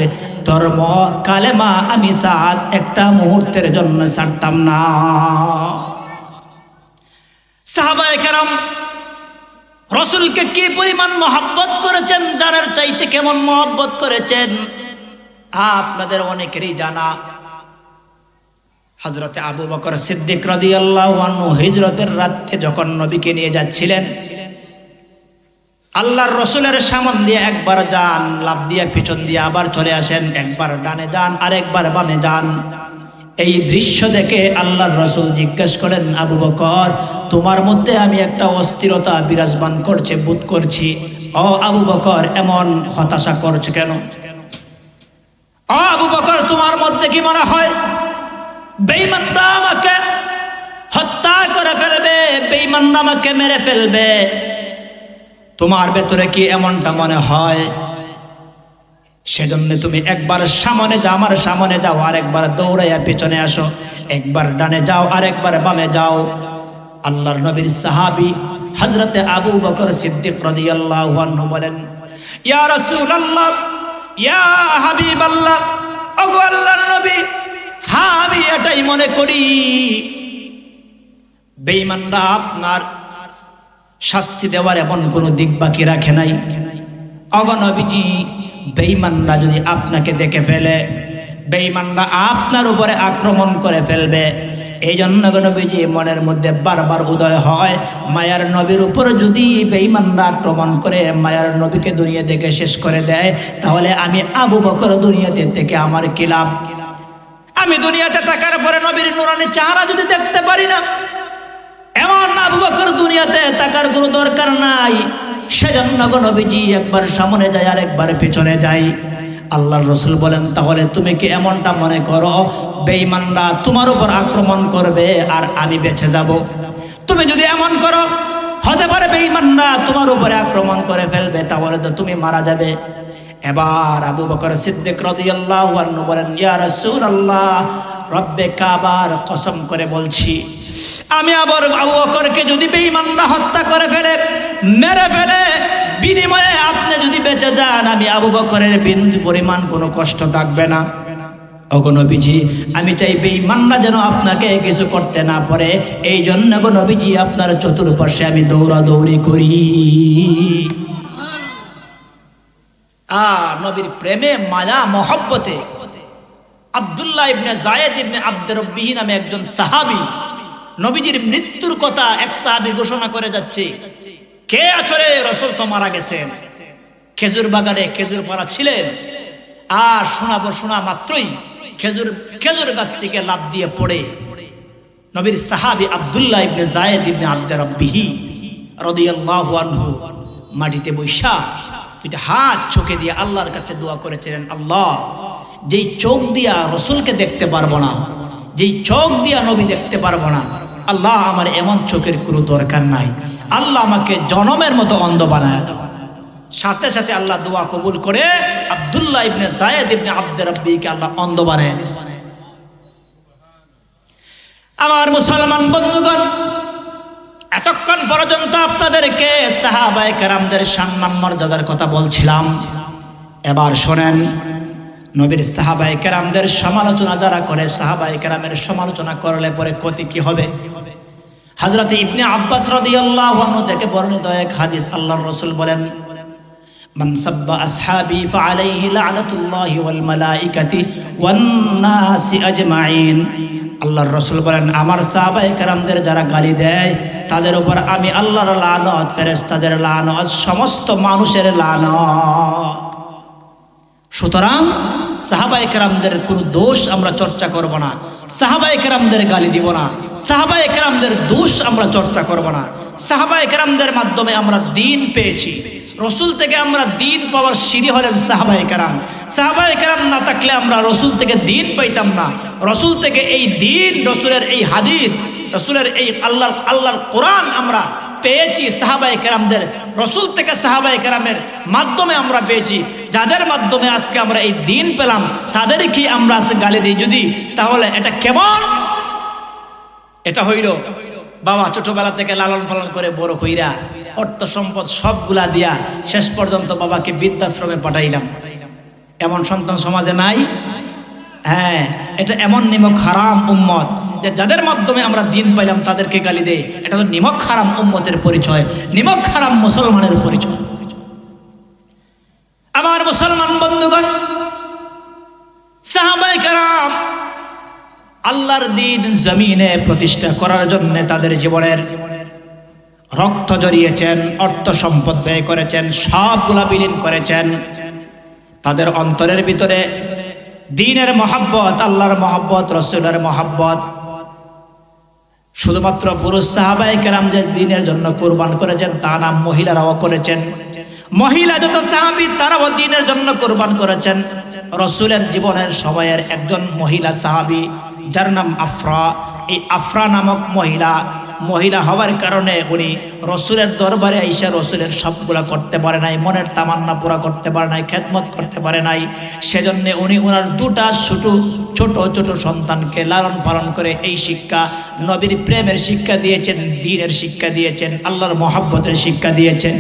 ধর্ম কালেমা আমি সাদ একটা মুহূর্তের জন্য ছাড়তাম না। সাহাবায়ে কেরাম রাসূলকে কি পরিমাণ মহব্বত করেছেন, জানার চাইতে কেমন মহব্বত করেছেন আপনাদের অনেকেরই জানা। হযরতে আবু বকর সিদ্দিক রাদিয়াল্লাহু আনহু হিজরতের রাতে যখন নবীকে নিয়ে যাচ্ছিলেন, আল্লাহর রাসূলের সামনে দিয়ে একবার যান, লাফ দিয়ে পিছন দিয়ে আবার চলে আসেন, একবার ডানে যান আরেকবার বামে যান। এই দৃশ্য দেখে আল্লাহর রাসূল জিজ্ঞেস করেন, আবু বকর তোমার মধ্যে আমি একটা অস্থিরতা বিরাজমান করছে বোধ করছি, ও আবু বকর এমন হতাশা করছে কেন? ও আবু বকর তোমার মধ্যে কি মনে হয় বেঈমানরা আমাকে হত্যা করে ফেলবে, বেঈমানরা আমাকে মেরে ফেলবে? তোমার ভেতরে কি এমনটা মনে হয়? সেজন্য তুমি একবার সামনে যাও, আমার সামনে যাও, আর একবার দৌড়াইয়া পিছনে আসো, একবার ডানে যাও আর একবার বামে যাও। আল্লাহর নবীর সাহাবী হযরতে আবু বকর সিদ্দিক রাদিয়াল্লাহু আনহু বলেন, ইয়া রাসূলুল্লাহ, ইয়া হাবিবাল্লাহ, ওগো আল্লাহর নবী, হ্যাঁ আমি এটাই মনে করি বেঈমানরা আপনার শাস্তি দেওয়ার এমন কোনো দিক বাকি রাখে নাই। ওগো নবীজি, বেঈমানরা যদি আপনাকে দেখে ফেলে, বেঈমানরা আপনার উপরে আক্রমণ করে ফেলবে, এই জন্য নবীজি মনের মধ্যে বারবার উদয় হয়, মায়ার নবীর উপর যদি বেঈমানরা আক্রমণ করে মায়ার নবীকে দুনিয়া থেকে শেষ করে দেয়, তাহলে আমি আবু বকর দুনিয়াতে থেকে আমার কি লাভ? আমি দুনিয়াতে থাকার পরে নবীর নূরানি চেহারা যদি দেখতে পারি না, এমন আবু বকর দুনিয়াতে থাকার কোনো দরকার নাই। সেজন্য গো নবীজি একবার সামনে যায় আর একবার পেছনে যায়। আল্লাহর রাসূল বলেন, তাহলে তুমি কি এমনটা মনে করো বেঈমানরা তোমার উপর আক্রমণ করবে আর আমি বেঁচে যাব? তুমি যদি এমন করো হতে পারে বেঈমানরা তোমার উপরে আক্রমণ করে ফেলবে, তাহলে তো তুমি মারা যাবে। এবার আবু বকর সিদ্দিক রাদিয়াল্লাহু আনহু বলেন, ইয়া রাসূলুল্লাহ, রব্বে কাবার কসম করে বলছি, আমি আবার আবু বকরকে যদি বেঈমানরা হত্যা করে ফেলে, মেরে ফেলে, বিনিময়ে আপনি যদি বেঁচে যান, আমি আবু বকরের বিন্দু পরিমাণ কোনো কষ্ট থাকবে না। ওগো নবীজি, আমি চাই বেঈমানরা যেন আপনাকে কিছু করতে না পারে, এই জন্য গো নবীজি আপনার চতুর্পাশে আমি দৌড়াদৌড়ি করি। নবীর প্রেমে মায়া মহব্বতে আব্দুল্লাহ ইবনে যায়েদ ইবনে আব্দুর রব্বিহি নামে একজন সাহাবী, নবীজির মৃত্যুর কথা এক সাহাবী ঘোষণা করে যাচ্ছে, কে আছরে রাসূল তো মারা গেছেন। খেজুর বাগানে খেজুর পাড়া ছিলেন, আর শোনা মাত্রই খেজুর গাছ থেকে লাফ দিয়ে পড়ে নবীর সাহাবী আব্দুল্লাহ ইবনে যায়েদ ইবনে আব্দুর রব্বিহি রাদিয়াল্লাহু আনহু মাটিতে বৈশা দুইটা হাত চোখে দিয়ে আল্লাহর কাছে দোয়া করেছিলেন, আল্লাহ, যেই চোখ দিয়া রসুলকে দেখতে পারবো না, যেই চোখ দিয়া নবী দেখতে পারবো না, আল্লাহ আমার এমন চোখের কোনো দরকার নাই, আল্লাহ আমাকে জনমের মতো অন্ধ বানায় দাও। সাথে সাথে আল্লাহ দোয়া কবুল করে আব্দুল্লাহ ইবনে যায়েদ ইবনে আব্দুর রব্বিকে আল্লাহ অন্ধ বানায় দিয়েছে। আমার মুসলমান বন্ধুগণ, এতক্ষণ পর্যন্ত আপনাদেরকে সাহাবায়ে কেরামদের সম্মান মর্যাদার কথা বলছিলাম। এবার শোনেন, নবীর সাহাবায়ে কেরামদের সমালোচনা যারা করে, সাহাবায়ে কেরামের সমালোচনা করলে পরে ক্ষতি কি হবে? হযরত ইবনে আব্বাস রাদিয়াল্লাহু আনহু থেকে বর্ণিত এক হাদিস, আল্লাহর রাসূল বলেন, মান সাব্বা আসহাবি ফাআলাইহি লা'নাতুল্লাহি ওয়াল মালাইকাতি ওয়ান নাসি আজমাইন। আল্লাহর রাসূল বলেন, আমার সাহাবায়ে কেরামদের যারা গালি দেয় তাদের উপর আমি আল্লাহর লানত, ফেরেশতাদের লানত, সমস্ত মানুষের লানত। সুতরাং সাহাবায়ে কেরামদের কোনো দোষ আমরা চর্চা করব না, সাহাবায়ে কেরামদের গালি দিব না, সাহাবায়ে কেরামদের দোষ আমরা চর্চা করব না। সাহাবায়ে কেরামদের মাধ্যমে আমরা দ্বীন পেয়েছি, রসুল থেকে আমরা দ্বীন পাওয়ার সিঁড়ি হলেন সাহাবায়ে কেরাম। সাহাবায়ে কেরাম না থাকলে আমরা রসুল থেকে দ্বীন পাইতাম না। রসুল থেকে এই দ্বীন, রসুলের এই হাদিস, রসুলের এই আল্লাহর কোরআন আমরা পেয়েছি সাহাবায়ে কেরামদের, রসুল থেকে সাহাবায়ে কেরামের মাধ্যমে আমরা পেয়েছি। যাদের মাধ্যমে আজকে আমরা এই দ্বীন পেলাম, তাদের কি আমরা আজকে গালি দিই যদি, তাহলে এটা কেমন? এটা হইল বাবা ছোটবেলা থেকে লালন পালন করে বড় কইরা অর্থ সম্পদ সবগুলা দিয়া শেষ পর্যন্ত বাবাকে বৃদ্ধাশ্রমে পাঠাইলাম, এমন সন্তান সমাজে নাই? হ্যাঁ, এটা এমন নিমক হারাম উম্মত যে যাদের মাধ্যমে আমরা দ্বীন পাইলাম তাদেরকে গালি দেয়। এটা তো নিমক হারাম উম্মতের পরিচয়, নিমক হারাম মুসলমানের পরিচয়। আমার মুসলমান বন্ধুগণ, সাহাবায়ে কেরাম আল্লাহর দ্বীন জমিনে প্রতিষ্ঠা করার জন্য তাদের জীবনের রক্ত জড়িয়েছেন, অর্থ সম্পদ ব্যয় করেছেন, সবগুলা বিলীন করেছেন। তাদের অন্তরের ভিতরে দ্বীনের মহব্বত, আল্লাহর মহব্বত, রসুলের মহব্বত। শুধুমাত্র পুরুষ সাহাবায়ে কেরাম যে দ্বীনের জন্য কুরবান করেছেন তা না, মহিলারাও করেছেন। মহিলা যত সাহাবী তারাও দ্বীনের জন্য কুরবান করেছেন। রসুলের জীবনের সময়ের একজন মহিলা সাহাবী যার নাম আফরা, এই আফরা নামক মহিলা হওয়ার কারণে উনি রসুলের দরবারে আইসা রসুলের সবগুলা করতে পারে নাই, মনের তামান্না পুরা করতে পারে নাই, খেদমত করতে পারে নাই। সেজন্য উনি ওনার দুটা ছোট সন্তানকে লালন পালন করে এই শিক্ষা, নবীর প্রেমের শিক্ষা দিয়েছেন, দ্বীনের শিক্ষা দিয়েছেন, আল্লাহর মহব্বতের শিক্ষা দিয়েছেন।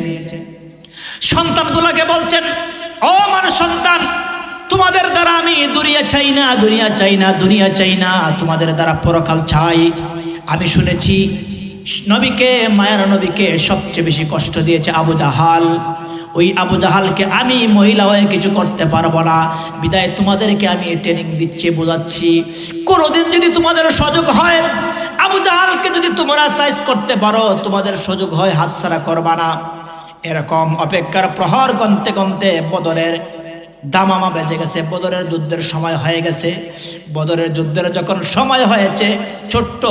সন্তানগুলোকে বলছেন, ও আমার সন্তান, তোমাদের দ্বারা আমি দুনিয়া চাই না, তোমাদের দ্বারা পরকাল চাই। আমি শুনেছি নবীকে, মায়ের নবীকে সবচেয়ে বেশি কষ্ট দিয়েছে আবু জাহাল। ওই আবু জাহালকে আমি মহিলা হয়ে কিছু করতে পারবো না, বিদায় তোমাদেরকে আমি ট্রেনিং দিচ্ছি, বোঝাচ্ছি। কোনোদিন যদি তোমাদের সুযোগ হয়, আবু জাহালকে যদি তোমরা সাইজ করতে পারো, তোমাদের সুযোগ হয় হাতছাড়া করবা না। এরকম অপেক্ষার প্রহর গণতে গণতে বদরের দামামা বেজে গেছে, বদরের যুদ্ধের সময় হয়ে গেছে। বদরের যুদ্ধের যখন সময় হয়েছে, ছোট্ট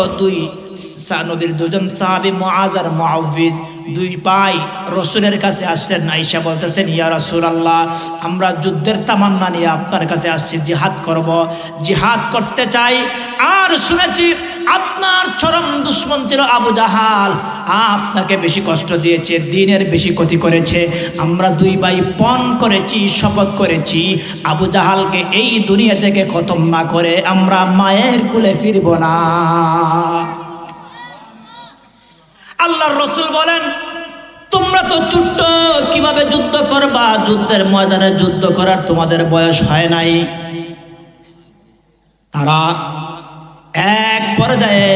নবীর দুজন সাহাবী মুআজ আর মুআউযিজ দুই ভাই রসুলের কাছে আসলেন। আয়েশা বলতেছেন, ইয়া রাসূলুল্লাহ, আমরা যুদ্ধের তামান্না নিয়ে আপনার কাছে আসছি, জিহাদ করব, জিহাদ করতে চাই। আর শুনেছি আপনার চরম দুশমন ছিল আবু জাহাল, আপনাকে বেশি কষ্ট দিয়েছে, দ্বীনের বেশি ক্ষতি করেছে। আমরা দুই ভাই পণ করেছি, শপথ করেছি, আবু জাহালকে এই দুনিয়া থেকে খতম না করে আমরা মায়ের কুলে ফিরব না। আল্লাহর রাসূল বলেন, তোমরা তো ছোট্ট, কিভাবে যুদ্ধ করবা? যুদ্ধের ময়দানে যুদ্ধ করার তোমাদের বয়স হয় নাই। তারা এক পর্যায়ে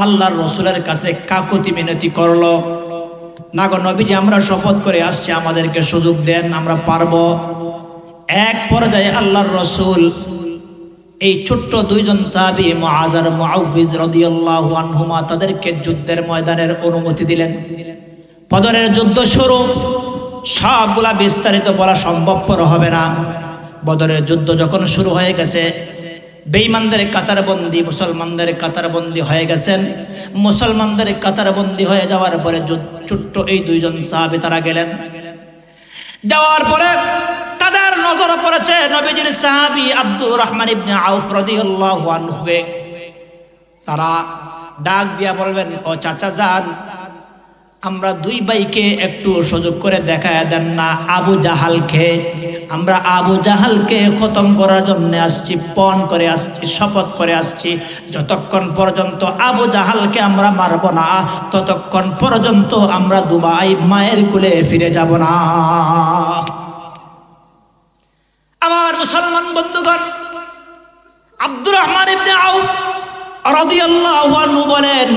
আল্লাহর রাসূলের কাছে কাকুতি মিনতি করলো, না গো নবীজি, আমরা শপথ করে আসছি, আমাদেরকে সুযোগ দেন, আমরা পারবো। এক পর্যায়ে আল্লাহর রাসূল এই ছোট্ট দুইজন সাহাবী মুআয আর মুআউযিজ রাদিয়াল্লাহু আনহুমা তাদেরকে যুদ্ধের ময়দানের অনুমতি দিলেন। বদরের যুদ্ধ শুরু, সবগুলা বিস্তারিত বলা সম্ভবপর হবে না। বদরের যুদ্ধ যখন শুরু হয়ে গেছে, বেঈমানদের কাতারবন্দি মুসলমানদের কাতারবন্দি হয়ে গেছেন। মুসলমানদের কাতারবন্দি হয়ে যাওয়ার পরে ছোট্ট এই দুইজন সাহাবী তারা গেলেন। যাওয়ার পরে তাদের নজরে পড়েছে নবীজির সাহাবী আব্দুর রহমান ইবনে আউফ রাদিয়াল্লাহু আনহু। তারা ডাক দিয়া বলবেন, ও চাচা যান, আমরা দুই ভাইকে একটু সুযোগ করে দেখায় দেন না আবু জাহালকে। আমরা আবু জাহালকে খতম করার জন্য আসছি, পণ করে আসছি, শপথ করে আসছি। যতক্ষণ পর্যন্ত আবু জাহালকে আমরা মারব না, ততক্ষণ পর্যন্ত আমরা দুবাই মায়ের কুলে ফিরে যাব না। আমার মুসলমান বন্ধুগণ, আব্দুর রহমান ইবনে আউফ রাদিয়াল্লাহু আনহু বলেন,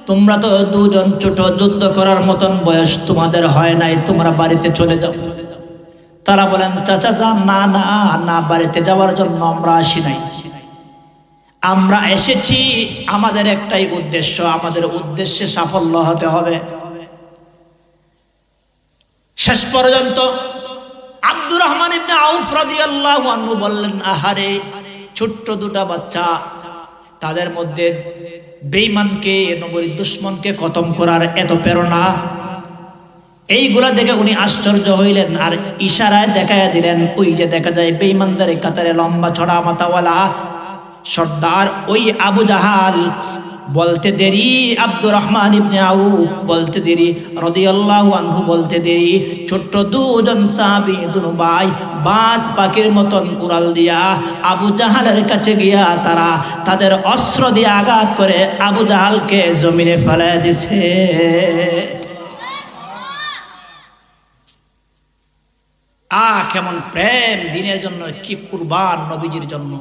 তোমরা তো দুজন ছোট, যুদ্ধ করার মতন বয়স তোমাদের হয় নাই, তোমরা বাড়িতে চলে যাও। তারা বলেন, চাচা যান, না না না, বাড়িতে যাওয়ার জন্য আমরা আসি নাই। আমরা এসেছি, আমাদের একটাই উদ্দেশ্য, আমাদের উদ্দেশ্যে সাফল্য হতে হবে। শেষ পর্যন্ত আব্দুর রহমান ইবনে আউফ রাদিয়াল্লাহু আনহু বললেন, আহারে, ছোট্ট দুটা বাচ্চা, তাদের মধ্যে বেঈমানকে, নবীর দুশমনকে খতম করার এত প্রেরণা। এইগুলা দেখে উনি আশ্চর্য হইলেন, আর ইশারায় দেখাইয়া দিলেন, ওই যে দেখা যায় বেঈমানদের কাতারে লম্বা ছড়া মাথাওয়ালা সর্দার, ওই আবু জাহাল। বলতে দেরি আব্দুর রহমান ইবনে আউফ বলতে দেরি, রাদিয়াল্লাহু আনহু বলতে দেরি, ছোট্ট দুজন সাহাবী দুনো ভাই বাস পাখির মতন উড়াল দিয়া আবু জাহালের কাছে গিয়া তারা তাদের অস্ত্র দিয়ে আঘাত করে আবু জাহালকে জমিনে ফেলে দিছে। কেমন প্রেম দিনের জন্য, কি কুরবান নবীজির জন্য,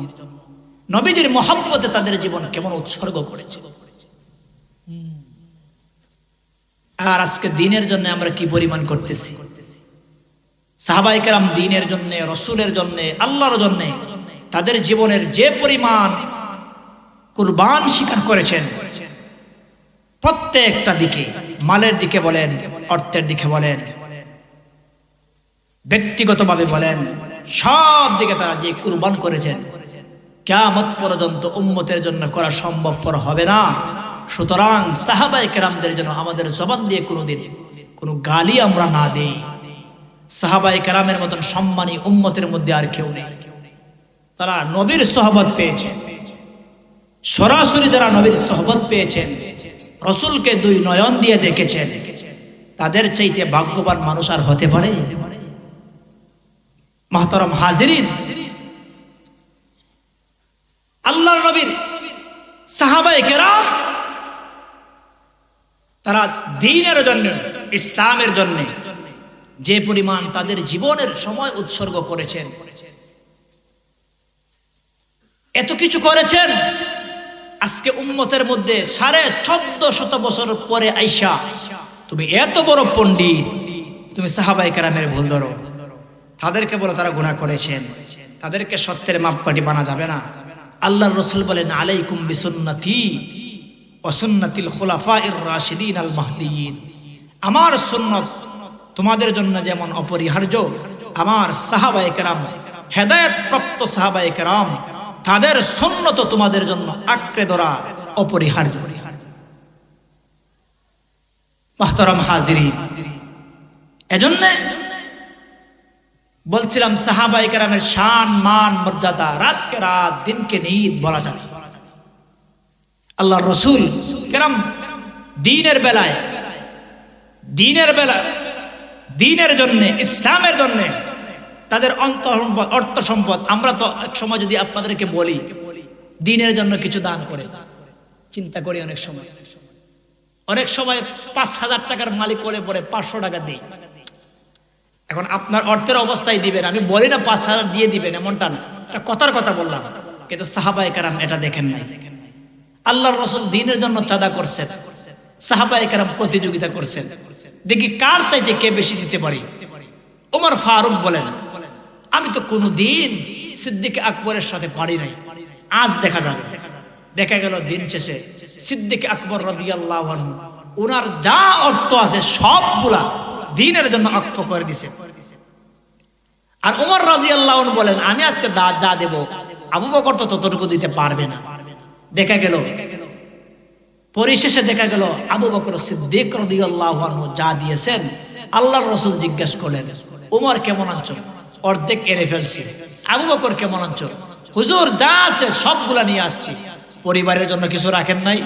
নবীজির মহব্বতে তাদের জীবন কেমন উৎসর্গ করেছে। আর আজকে দিনের জন্য আমরা কি পরিমাণ করতেছি। সাহাবায়ে কেরাম দিনের জন্য, রসুলের জন্য, আল্লাহর জন্য তাদের জীবনের যে পরিমাণ কুরবান স্বীকার করেছেন, প্রত্যেকটা দিকে, মালের দিকে বলেন, অর্থের দিকে বলেন, ব্যক্তিগতভাবে বলেন, সব দিকে তারা যে কুরবান করেছেন, কিয়ামত পর্যন্ত উম্মতের জন্য করা সম্ভবপর হবে না। সুতরাং সাহাবায়ে কেরামদের জন্য আমাদের জবান দিয়ে কোনোদিন কোনো গালি আমরা না দেই। সাহাবায়ে কেরামের মতন সম্মানী উম্মতের মধ্যে আর কেউ নেই। তারা নবীর সোহবত পেয়েছেন, সরাসরি যারা নবীর সোহবত পেয়েছেন, রসুলকে দুই নয়ন দিয়ে দেখেছেন, তাদের চাইতে ভাগ্যবান মানুষ আর হতে পারে? মুহতারাম হাজিরিন, আল্লাহর নবীর সাহাবায়ে কেরাম তারা দ্বীনের জন্য, ইসলামের জন্য যে পরিমাণ তাদের জীবনের সময় উৎসর্গ করেছেন, এত কিছু করেছেন, আজকে উম্মতের মধ্যে 1450 বছর পরে আইসা তুমি এত বড় পণ্ডিত, তুমি সাহাবায়ে কেরামের ভুল ধরো, তাদেরকে বলো তারা গুনাহ করেছেন, তাদেরকে সত্যের মাপকাঠি বানা যাবে না। আল্লাহর রাসূল বলেন, আলাইকুম বিসুন্নতি ওয়া সুন্নাতিল খুলাফাইর রাশিদিন আল মাহদিয়িন, আমার সুন্নাত তোমাদের জন্য যেমন অপরিহার্য, আমার সাহাবায়ে কেরাম, হেদায়েত প্রাপ্ত সাহাবায়ে কেরাম, তাদের সুন্নাত তোমাদের জন্য আঁকড়ে ধরা অপরিহার্য। মুহতারাম হাজিরিন, এজন্য বলছিলাম সাহাবায়ে কেরামের শান মান মর্যাদা রাতকে রাত দিনকে নিদ বলা যাবে। আল্লাহর রাসূল কেরাম দ্বীনের বেলায় দ্বীনের জন্য, ইসলামের জন্য তাদের অর্থ সম্পদ, আমরা তো এক সময় যদি আপনাদেরকে বলি দ্বীনের জন্য কিছু দান করে, চিন্তা করি অনেক সময় 5,000 টাকার মালিক করে পরে 500 টাকা দিই। এখন আপনার অর্থের অবস্থায় দিবেন, আমি বলি না 5,000 দিয়ে দিবেন এমনটা না, এটা কথার কথা বললাম, কিন্তু সাহাবায়ে কেরাম এটা দেখেন নাই। আল্লাহর রাসূল দ্বীনের জন্য চাঁদা করছেন, সাহাবায়ে কেরাম প্রতিযোগিতা করছেন, দেখি কার চাইতে কে বেশি দিতে পারি। ওমর ফারুক বলেন, আমি তো কোনোদিন সিদ্দিক আকবরের সাথে পারি নাই, আজ দেখা যাবে। দেখা গেল দিন শেষে সিদ্দিক আকবর রাদিয়াল্লাহু আনহু ওনার যা অর্থ আছে সবগুলা দ্বীনের জন্য ওয়াকফ করে দিয়েছে। আর ওমর রাদিয়াল্লাহু আনহু বলেন, আমি আজকে যা দেব আবু বকর তো ততটুকু দিতে পারবে না। দেখা গেল পরিশেষে দেখা গেল আবু বকর সিদ্দিক রাদিয়াল্লাহু আনহু যা দিয়েছেন, আল্লাহর রাসূল জিজ্ঞেস করলেন, ওমর কেমন আনছো? অর্ধেক এনে ফেলছি। আবু বকর কেমন আনছো? হুজুর যা আছে সবগুলা নিয়ে আসছি। পরিবারের জন্য কিছু রাখেন নাই?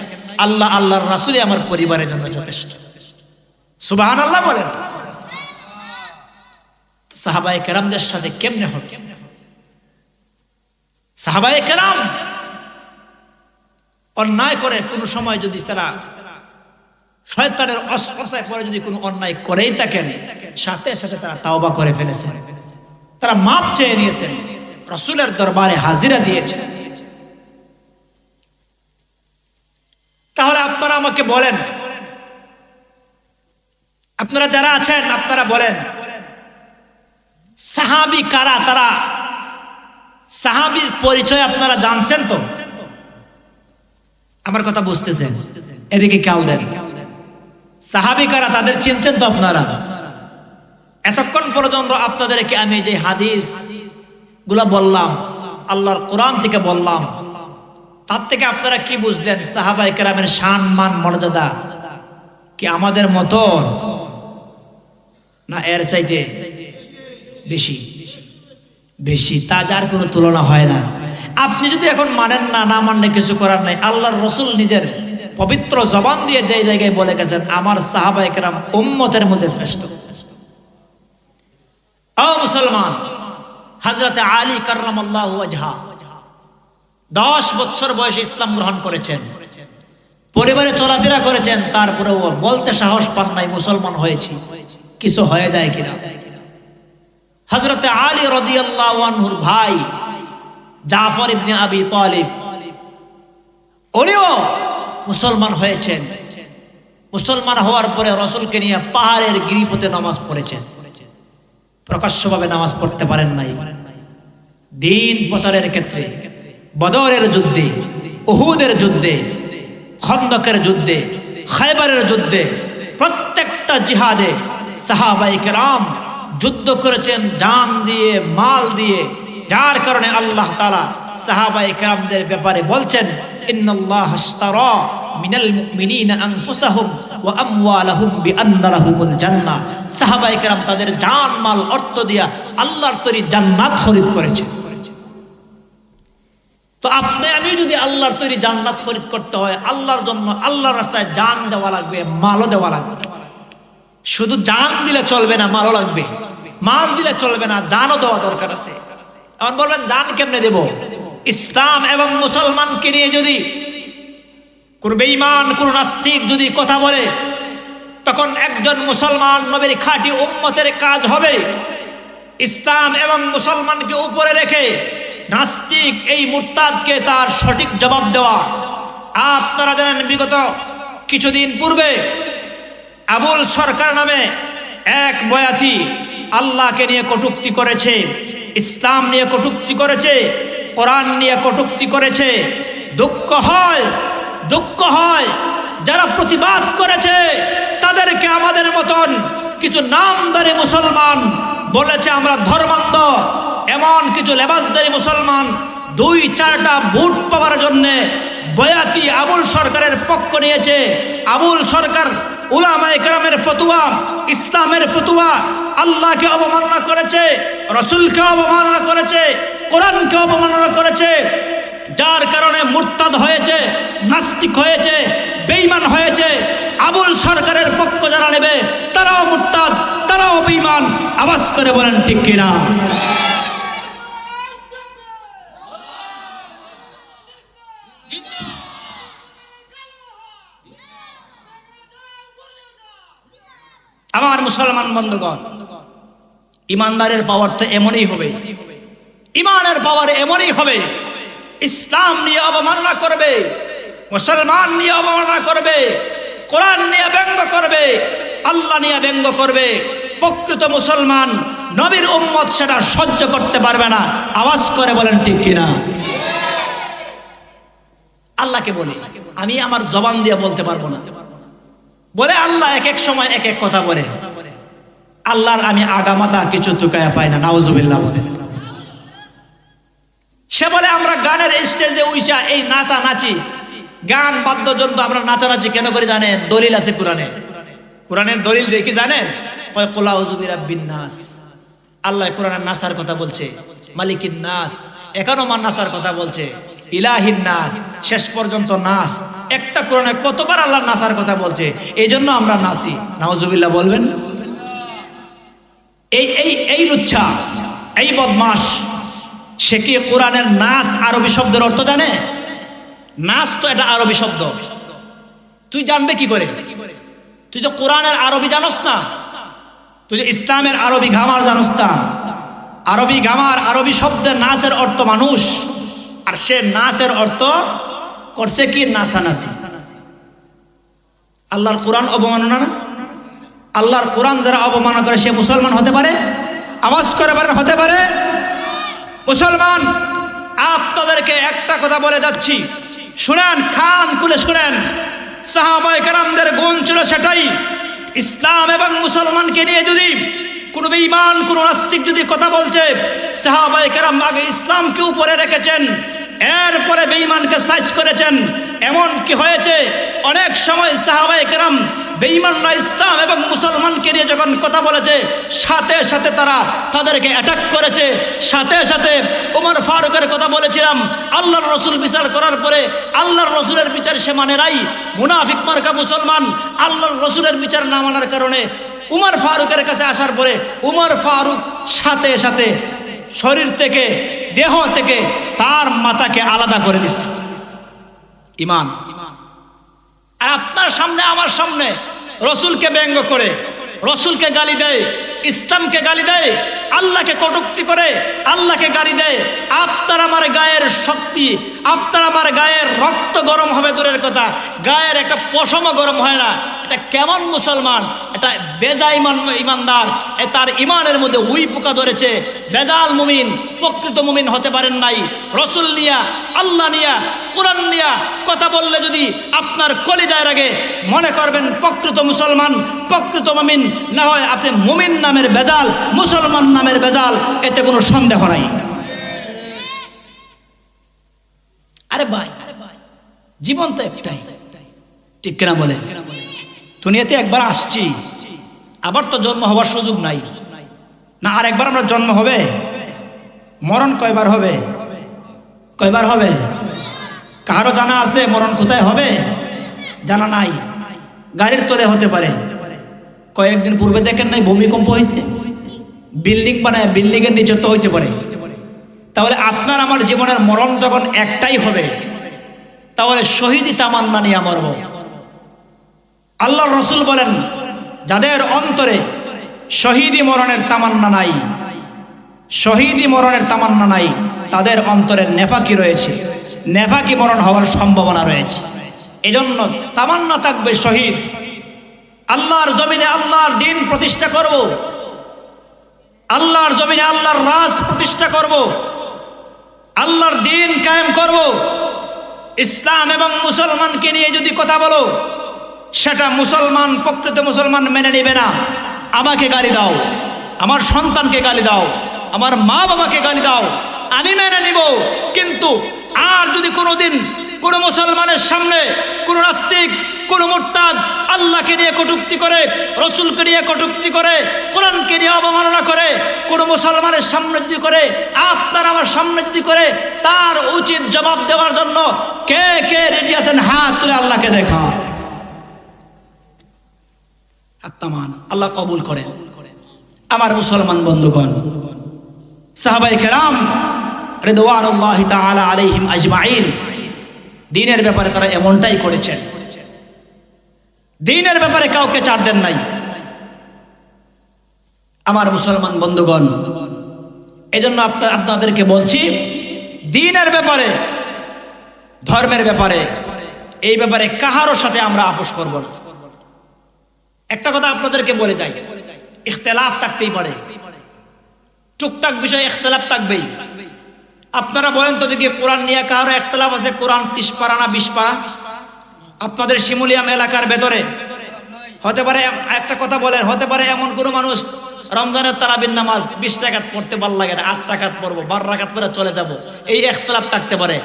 আল্লাহর রাসূলই আমার পরিবারের জন্য যথেষ্ট। সুবহানাল্লাহ বলেন। সাহাবায়ে কেরামদের সাথে কেমনে হবে? সাহাবায়ে কেরাম অন্যায় করে কোনো সময় যদি তারা শয়তানের অসওয়াসায় পড়ে যদি কোনো অন্যায় করেই থাকেন, সাথে সাথে তারা তাওবা করে ফেলেছেন, তারা মাপ চেয়ে নিয়েছেন, রাসূলের দরবারে হাজিরা দিয়েছেন। তাহলে আপনারা আমাকে বলেন, আপনারা যারা আছেন আপনারা বলেন, সাহাবী কারা? তারা সাহাবীর পরিচয় আপনারা জানছেন তো? আমার কথা বুঝতেছেন? এদিকে খেয়াল দেন। সাহাবী কারা তাদের চিনছেন তো আপনারা? এতক্ষণ পর্যন্ত আপনাদেরকে আমি যে হাদিস গুলা বললাম, আল্লাহর কোরআন থেকে বললাম, তার থেকে আপনারা কি বুঝলেন? সাহাবায়ে কেরামের শান মান মর্যাদা কি আমাদের মতন না এর চাইতে বেশি? বেশি, তা যার কোনো তুলনা হয় না। আপনি যদি এখন মানেন না, না মানলে কিছু করার নাই। আল্লাহর রাসূল নিজের পবিত্র জবান দিয়ে যে জায়গায় বলে গেছেন, আমার সাহাবায়ে কেরাম উম্মতের মধ্যে শ্রেষ্ঠ। ও মুসলমান, হযরতে আলী কাররামাল্লাহু ওয়াজহা 10 বছর বয়সে ইসলাম গ্রহণ করেছেন, পরিবারে চলাফেরা করেছেন, তারপরেও বলতে সাহস পান নাই মুসলমান হয়েছি, কিছু হয়ে যায় কিনা। হযরতে আলী রাদিয়াল্লাহু আনহুর ভাই জাফর ইবনে আবি তালিব, উনিও মুসলমান হয়েছেন। মুসলমান হওয়ার পরে রাসূলকে নিয়ে পাহাড়ের গিরিপথে নামাজ পড়েছেন, প্রকাশ্যভাবে নামাজ পড়তে পারেন নাই। দ্বীন প্রচারের ক্ষেত্রে বদরের যুদ্ধে, উহুদের যুদ্ধে, খন্দকের যুদ্ধে, খায়বারের যুদ্ধে, প্রত্যেকটা জিহাদে সাহাবায়ে কেরাম যুদ্ধ করেছেন জান দিয়ে, মাল দিয়ে। যার কারণে আল্লাহ তাআলা সাহাবায়ে কেরামদের ব্যাপারে বলছেন, ইন্নাল্লাহা আশতারা মিনাল মুমিনিনা আনফুসাহুম ওয়া আমওয়ালাহুম বিআন্না লাহুমুল জান্নাহ। সাহাবায়ে কেরাম তাদের জান মাল অর্থ দিয়া আল্লাহর তৈরি জান্নাত খরিদ করেছেন। তো আপনি আমি যদি আল্লাহর তৈরি জান্নাত খরিদ করতে হয়, আল্লাহর জন্য আল্লাহর রাস্তায় জান দেওয়া লাগবে, মালও দেওয়া লাগবে। শুধু জান দিলে চলবে না, মালও লাগবে। মাল দিলে চলবে না, জানও দেওয়া দরকার আছে। এখন বলবেন জান কেমনে দেব? ইসলাম এবং মুসলমানকে নিয়ে যদি কোন বেঈমান, কোন নাস্তিক যদি কথা বলে, তখন একজন মুসলমান নবীর খাঁটি উম্মতের কাজ হবে ইসলাম এবং মুসলমানকে উপরে রেখে নাস্তিক এই মুরতাদকে তার সঠিক জবাব দেওয়া। আপনারা জানেন বিগত কিছুদিন পূর্বে আবুল সরকার নামে এক বয়াতি আল্লাহকে নিয়ে কটূক্তি করেছে, ইসলাম নিয়ে কটূক্তি করেছে, কোরআন নিয়ে কটূক্তি করেছে। দুঃখ হয় যারা প্রতিবাদ করেছে তাদেরকে আমাদের মতন কিছু নামধারী মুসলমান বলেছে আমরা ধর্মান্ধ। এমন কিছু লেবাসধারী মুসলমান 2-4টা ভোট পাওয়ার জন্য বয়াতি আবুল সরকারের পক্ষ নিয়েছে। আবুল সরকার উলামায়ে কেরামের ফতোয়া, ইসলামের ফতোয়া আল্লাহকে অবমাননা করেছে, রাসূলকে অবমাননা করেছে, কোরআনকে অবমাননা করেছে, যার কারণে মুরতাদ হয়েছে, নাস্তিক হয়েছে, বেঈমান হয়েছে। আবুল সরকারের পক্ষ যারা নেবে তারাও মুরতাদ, তারাও বেঈমান। আওয়াজ করে বলেন ঠিক কিনা? আমার মুসলমান বন্ধুগণ, ইমানদারের পাওয়ার তো এমনই হবে, ইমানের পাওয়ার এমনই হবে। ইসলাম নিয়ে অবমাননা করবে, মুসলমান নিয়ে অবমাননা করবে, কোরআন নিয়ে ব্যঙ্গ করবে, আল্লাহ নিয়ে ব্যঙ্গ করবে, প্রকৃত মুসলমান নবীর উম্মত সেটা সহ্য করতে পারবে না। আওয়াজ করে বলেন ঠিক কিনা? আল্লাহকে বলে আমি আমার জবান দিয়ে বলতে পারবো না, বলে আল্লাহ এক এক সময় এক এক কথা বলে। আল্লাহর আমি আগামাতা কিছু তুকায়া পাই না, নাউজুবিল্লাহ বলে। সে বলে আমরা গানের স্টেজে উইচা এই নাচা নাচি, গান বাদ্যযন্ত্র আমরা নাচানাচি কেন করে জানেন? দলিল আছে কোরআনে। কোরআনের দলিল দেখি জানেন? কয় কুল আউযু বিরাব্বিন নাস। আল্লাহ কোরআনের নাসার কথা বলছে, মালিকিন নাস। এখানেও মান নাসার কথা বলছে, ইলাহিন নাস। শেষ পর্যন্ত নাস। একটা কোরআনে কতবার আল্লাহ নাসার কথা বলছে, এই জন্য আমরা নাচি। নাউজুবিল্লাহ বলবেন? এই এই এই লুচ্ছা, এই বদমাস, সে কি কোরআনের নাস আরবি শব্দের অর্থ জানে? নাস তো এটা আরবি শব্দ, তুই জানবে কি করে? তুই তো কোরআনের আরবি জানোস না, তুই যে ইসলামের আরবি গ্রামার জানোস না। আরবি গ্রামার, আরবি শব্দের নাসের অর্থ মানুষ, আর সে নাসের অর্থ করছে কি? নাসানাসি। আল্লাহর কোরআন অবমাননা না? আল্লাহর কোরআন যারা অবমাননা করে সে মুসলমান হতে পারে? আওয়াজ করে বলেন হতে পারে? মুসলমান, আপনাদেরকে একটা কথা বলে যাচ্ছি, শুনেন, কান খুলে শুনেন। সাহাবায়ে কেরামদের গুণ ছিল সেটাই। ইসলাম এবং মুসলমানকে নিয়ে যদি কোনো বেঈমান, কোনো নাস্তিক যদি কথা বলছে, সাহাবায়ে কেরাম আগে ইসলামকে উপরে রেখেছেন, এরপরে বেঈমানকে সাইজ করেছেন। এমন কি হয়েছে অনেক সময় সাহাবায়ে কেরাম বেঈমানরা ইসলাম এবং মুসলমানকে নিয়ে যখন কথা বলেছে, সাথে সাথে তারা তাদেরকে অ্যাটাক করেছে। সাথে সাথে ওমর ফারুকের কথা বলেছিলাম, আল্লাহর রসুল বিচার করার পরে আল্লাহর রসুলের বিচার সে মানে নাই, মুনাফিক মার্কা মুসলমান। আল্লাহর রসুলের বিচার না মানার কারণে উমর ফারুকের কাছে আসার পরে উমর ফারুক সাথে সাথে শরীর থেকে, দেহ থেকে তার মাথাকে আলাদা করে দিচ্ছে। ইমান। আর আপনার সামনে, আমার সামনে রসুলকে ব্যঙ্গ করে, রসুলকে গালি দেয়, ইসলামকে গালি দেয়, আল্লাহকে কটূক্তি করে, আল্লাহকে গালি দেয়। আপনার আমার গায়ের শক্তি, আপনার আমার গায়ের রক্ত গরম হবে দূরের কথা, গায়ের একটা পশমও গরম হয় না। এটা কেমন মুসলমান? এটা বেজা ইমানদার। তার ইমানের মধ্যে উই পোকা ধরেছে। বেজাল মুমিন, প্রকৃত মুমিন হতে পারেন নাই। রসুল নিয়া, আল্লাহ নিয়া, কোরআন নিয়া কথা বললে যদি আপনার কলিজায় লাগে, মনে করবেন প্রকৃত মুসলমান, প্রকৃত মুমিন। না হয় আপনি মুমিন নামের বেজাল, মুসলমান নামের বেজাল, এতে কোনো সন্দেহ নাই। আরে ভাই, জীবন তো একটাই, ঠিক কিনা বলেন? দুনিয়াতে একবার আসছি, আবার তো জন্ম হবার সুযোগ নাই না। আর একবার আমরা জন্ম হবে? মরণ কয়বার হবে? কয়বার হবে? কারো জানা আছে মরণ কোথায় হবে? জানা নাই। গাড়ির তলে হতে পারে। কয়েকদিন পূর্বে দেখেন নাই ভূমিকম্প হয়েছে? বিল্ডিং বানায়, বিল্ডিং এর নিচে তো হইতে পারে। তাহলে আপনার আমার জীবনের মরণ যখন একটাই হবে, তাহলে শহীদি তামান্না নিয়ে মরব। আল্লাহর রসুল বলেন, যাদের অন্তরে শহীদি মরণের তামান্না নাই, শহীদি মরণের তামান্না নাই, তাদের অন্তরে নেফাকি রয়েছে, নেফাকি মরণ হওয়ার সম্ভাবনা রয়েছে। এজন্য তামান্না থাকবে শহীদ। আল্লাহর জমিনে আল্লাহর দিন প্রতিষ্ঠা করব, আল্লাহর জমিনে আল্লাহর রাজ প্রতিষ্ঠা করব, আল্লাহর দিন কায়েম করব। ইসলাম এবং মুসলমানকে নিয়ে যদি কথা বলো, সেটা মুসলমান, প্রকৃত মুসলমান মেনে নেবে না। আমাকে গালি দাও, আমার সন্তানকে গালি দাও, আমার মা বাবাকে গালি দাও, আমি মেনে নিব। কিন্তু আর যদি কোনোদিন কোনো মুসলমানের সামনে, কোনো নাস্তিক, কোন মুরতাদ আল্লাহকে নিয়ে কটূক্তি করে, রসুলকে নিয়ে কটূক্তি করে, কোরআনকে নিয়ে অবমাননা করে, কোন মুসলমানের সামনে যদি করে, আপনার আমার সামনে যদি করে, তার উচিত জবাব দেওয়ার জন্য কে কে রেডি আছেন? হাত তুলে আল্লাহকে দেখা। আত্মান আল্লাহ কবুল করেন। আমার মুসলমান বন্ধুগণ, সাহাবায়ে কেরাম রিদওয়ানুল্লাহি তাআলা আলাইহিম আজমাইন দ্বীনের ব্যাপারে তারা এমনটাই করেছেন। দ্বীনের ব্যাপারে কাউকে ছাড় দেন নাই। আমার মুসলমান বন্ধুগণ, এজন্য আপনাদেরকে বলছি, দ্বীনের ব্যাপারে, ধর্মের ব্যাপারে, এই ব্যাপারে কাহারও সাথে আমরা আপোষ করব না। একটা কথা আপনাদেরকে বলে যাই, ইখতিলাফ থাকতেই পারে, টুকটাক বিষয়ে ইখতিলাফ থাকবেই। আপনারা বলেন তো দেখি, কোরআন নিয়ে কারো ইখতিলাফ আছে? কোরআন 30 পারা না 20 পারা? আপনাদের শিমুলিয়াম এলাকার ভেতরে হতে পারে, একটা কথা বলেন, হতে পারে এমন কোনো মানুষ রমজানের তারাবির নামাজ 20 রাকাত পড়তে ভালো লাগে না, 8 রাকাত পড়বো, 12 রাকাত পরে চলে যাব, এই ইখতিলাফ থাকতে পারে।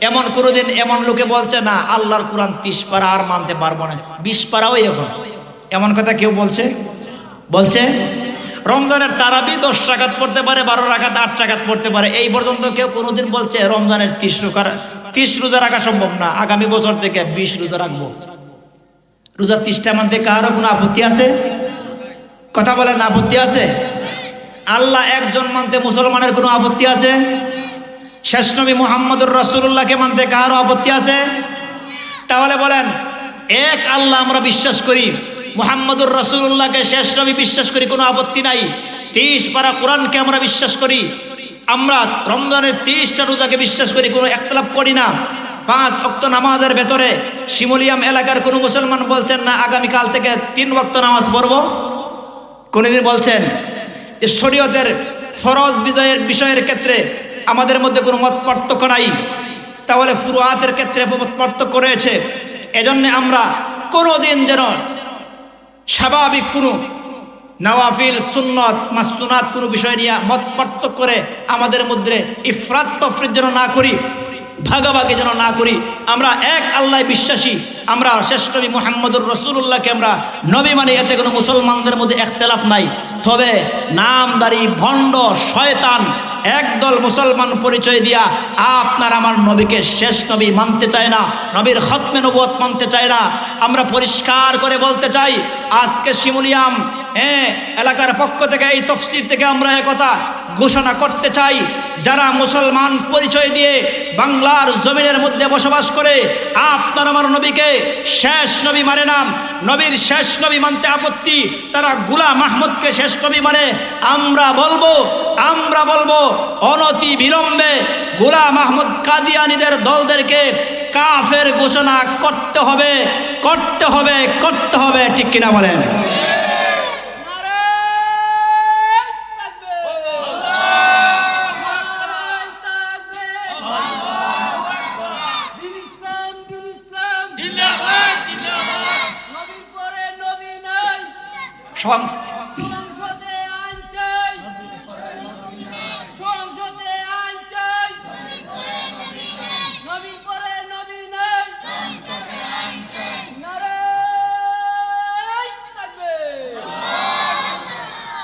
এমন কোনোদিন এমন লোকে বলছে না আল্লাহর কোরআন 30 পারা আর মানতে পারবো না, 20 পারাও এখন, এমন কথা কেউ বলছে? রমজানের তারাবি 10 রাকাত পড়তে পারে, 12 রাকাত, 8 রাকাত পড়তে পারে, এই পর্যন্ত কেউ কোনোদিন বলছে রমজানের 30 রোজা রাখা সম্ভব না, আগামী বছর থেকে 20 রোজা রাখবো? রোজা 30টা মানতে কারো কোনো আপত্তি আছে? কথা বলেন, আপত্তি আছে? আল্লাহ একজন মানতে মুসলমানের কোনো আপত্তি আছে? শেষ নবী মুহাম্মদুর রাসূলুল্লাহকে মানতে কারো আপত্তি আছে? তাহলে বলেন, এক আল্লাহ আমরা বিশ্বাস করি, মুহাম্মদুর রাসূলুল্লাহকে শেষ নবী বিশ্বাস করি, কোনো আপত্তি নাই। 30 পারা কোরআনকে আমরা বিশ্বাস করি, আমরা রমজানের 30টা রোজাকে বিশ্বাস করি, কোনো ইখতিলাফ করি না। 5 ওয়াক্ত নামাজের ভেতরে শিমুলিয়াম এলাকার কোনো মুসলমান বলছেন না আগামীকাল থেকে 3 ওয়াক্ত নামাজ পড়ব? কোনদিন বলছেন? শরীয়তের ফরজ বিজয়ের বিষয়ের ক্ষেত্রে আমাদের মধ্যে কোনো মত পার্থক্য নাই, তাহলে ফুরুআতের ক্ষেত্রে মত পার্থক্য রয়েছে। এজন্য আমরা কোনোদিন যেন স্বাভাবিক কোনো নওয়াফিল, সুন্নত, মাসনুনাত কোনো বিষয় নিয়ে মত পার্থক্য করে আমাদের মধ্যে ইফরাত তফরিত যেন না করি, ভাগাভাগি যেন না করি। আমরা এক আল্লাহ বিশ্বাসী, আমরা শেষ নবী মুহাম্মদুর রাসূলুল্লাহকে আমরা নবী মানি, এতে কোনো মুসলমানদের মধ্যে ইখতিলাফ নাই। তবে নামদারি ভণ্ড শয়তান একদল মুসলমান পরিচয় দিয়া আপনার আমার নবীকে শেষ নবী মানতে চায় না, নবীর খতমে নবুয়ত মানতে চায় না। আমরা পরিষ্কার করে বলতে চাই, আজকে শিমুলিয়াম এলাকার পক্ষ থেকে, এই তফসির থেকে আমরা একথা ঘোষণা করতে চাই, যারা মুসলমান পরিচয় দিয়ে বাংলার জমিনের মধ্যে বসবাস করে আপনার আমার নবীকে শেষ নবী মানে না, নবীর শেষ নবী মানতে আপত্তি, তারা গোলাম আহমদকে শেষ নবী মানে, আমরা বলবো অনতি বিলম্বে গোলাম আহমদ কাদিয়ানীদের দলদেরকে কাফের ঘোষণা করতে হবে। ঠিক কিনা বলেন?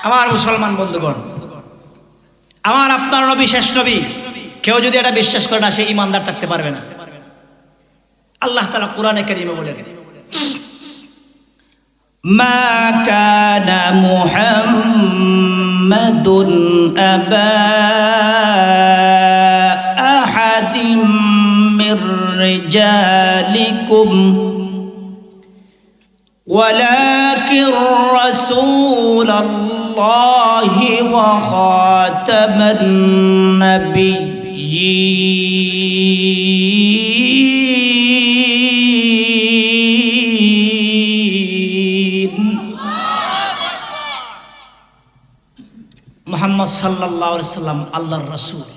আমার মুসলমান বন্ধুগণ, আমার আপনার নবী শেষ নবী, কেউ যদি এটা বিশ্বাস করে না, সে ইমানদার থাকতে পারবে না। আল্লাহ তাআলা কোরআনে কারীমে বলেন, মা কানা মুহাম্মাদুন আবা আহাদিম মির রিজালিকুম ওয়ালাকিন রাসূলুল্লাহি ওয়া খাতামান নাবিয়্যিন। মুহাম্মদ সাল্লাল্লাহু আলাইহি সাল্লাম আল্লাহর রাসূল,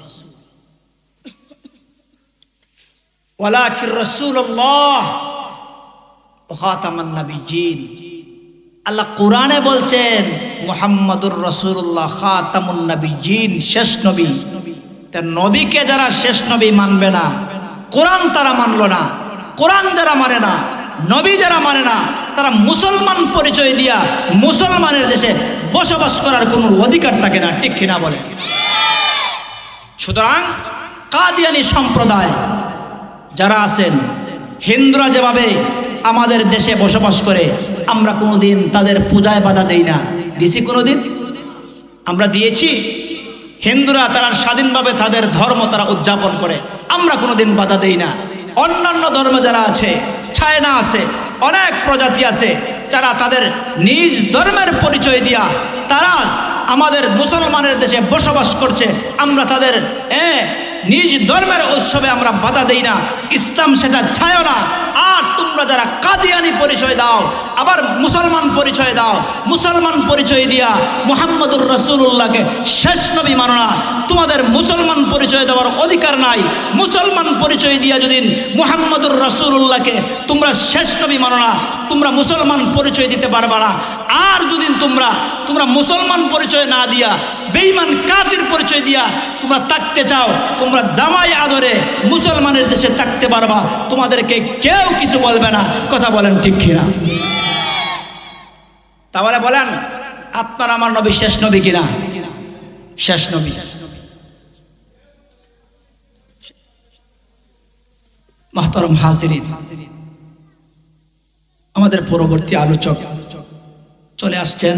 ওয়ালাকিন রাসূলুল্লাহ ওয়া খাতামান নাবিয়্যিন। আল্লাহ কোরআনে বলছেন মুহাম্মাদুর রাসূলুল্লাহ খাতামুন নাবিয়্যিন, শেষ নবী। তার নবীকে যারা শেষ নবী মানবে না, কোরআন তারা মানলো না, কোরআন যারা মানে না, নবী যারা মানে না, তারা মুসলমান পরিচয় দিয়া মুসলমানের দেশে বসবাস করার কোনো অধিকার থাকে না, ঠিক কিনা বলে? সুতরাং কাদিয়ানী সম্প্রদায় যারা আছেন, হিন্দুরা যেভাবে আমাদের দেশে বসবাস করে, আমরা কোনোদিন তাদের পূজায় বাধা দেই না। দিছি কোনোদিন? আমরা দিয়েছি? হিন্দুরা তারা স্বাধীনভাবে তাদের ধর্ম তারা উদযাপন করে, আমরা কোনোদিন বাধা দেই না। অন্যান্য ধর্ম যারা আছে, চায়না আছে, অনেক প্রজাতি আছে, যারা তাদের নিজ ধর্মের পরিচয় দিয়া তারা আমাদের মুসলমানের দেশে বসবাস করছে, আমরা তাদের নিজ ধর্মের উৎসবে আমরা বাধা দেই না। ইসলাম সেটা চায় না। আর তোমরা যারা কাদিয়ানি পরিচয় দাও, আবার মুসলমান পরিচয় দাও, মুসলমান পরিচয় দিয়া মুহাম্মদুর রাসূলুল্লাহকে শেষ নবী মানো না, তোমাদের মুসলমান পরিচয় দেওয়ার অধিকার নাই। মুসলমান পরিচয় দিয়া যদি মুহাম্মদুর রাসূলুল্লাহকে তোমরা শেষ নবী মানো না, তোমরা মুসলমান পরিচয় দিতে পারবা না। আর যদি তোমরা মুসলমান পরিচয় না দিয়া বেঈমান কাফির পরিচয় দিয়া তোমরা থাকতে চাও, তোমরা জামাই আদরে মুসলমানের দেশে থাকতে পারবা, তোমাদেরকে কেউ কিছু বলবে না। কথা বলেন ঠিক কিনা? তাহলে বলেন, আপনার আমার নবী শেষ নবী কিনা? শেষ নবী। মুহতারাম হাজিরিন, আমাদের পরবর্তী আলোচক চলে আসছেন।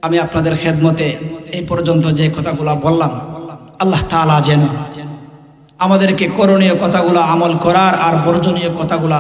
আমি আপনাদের খেদমতে এই পর্যন্ত যে কথাগুলো বললাম, আল্লাহ তাআলা যেন আমাদেরকে করণীয় কথাগুলো আমল করার আর বর্জনীয় কথাগুলো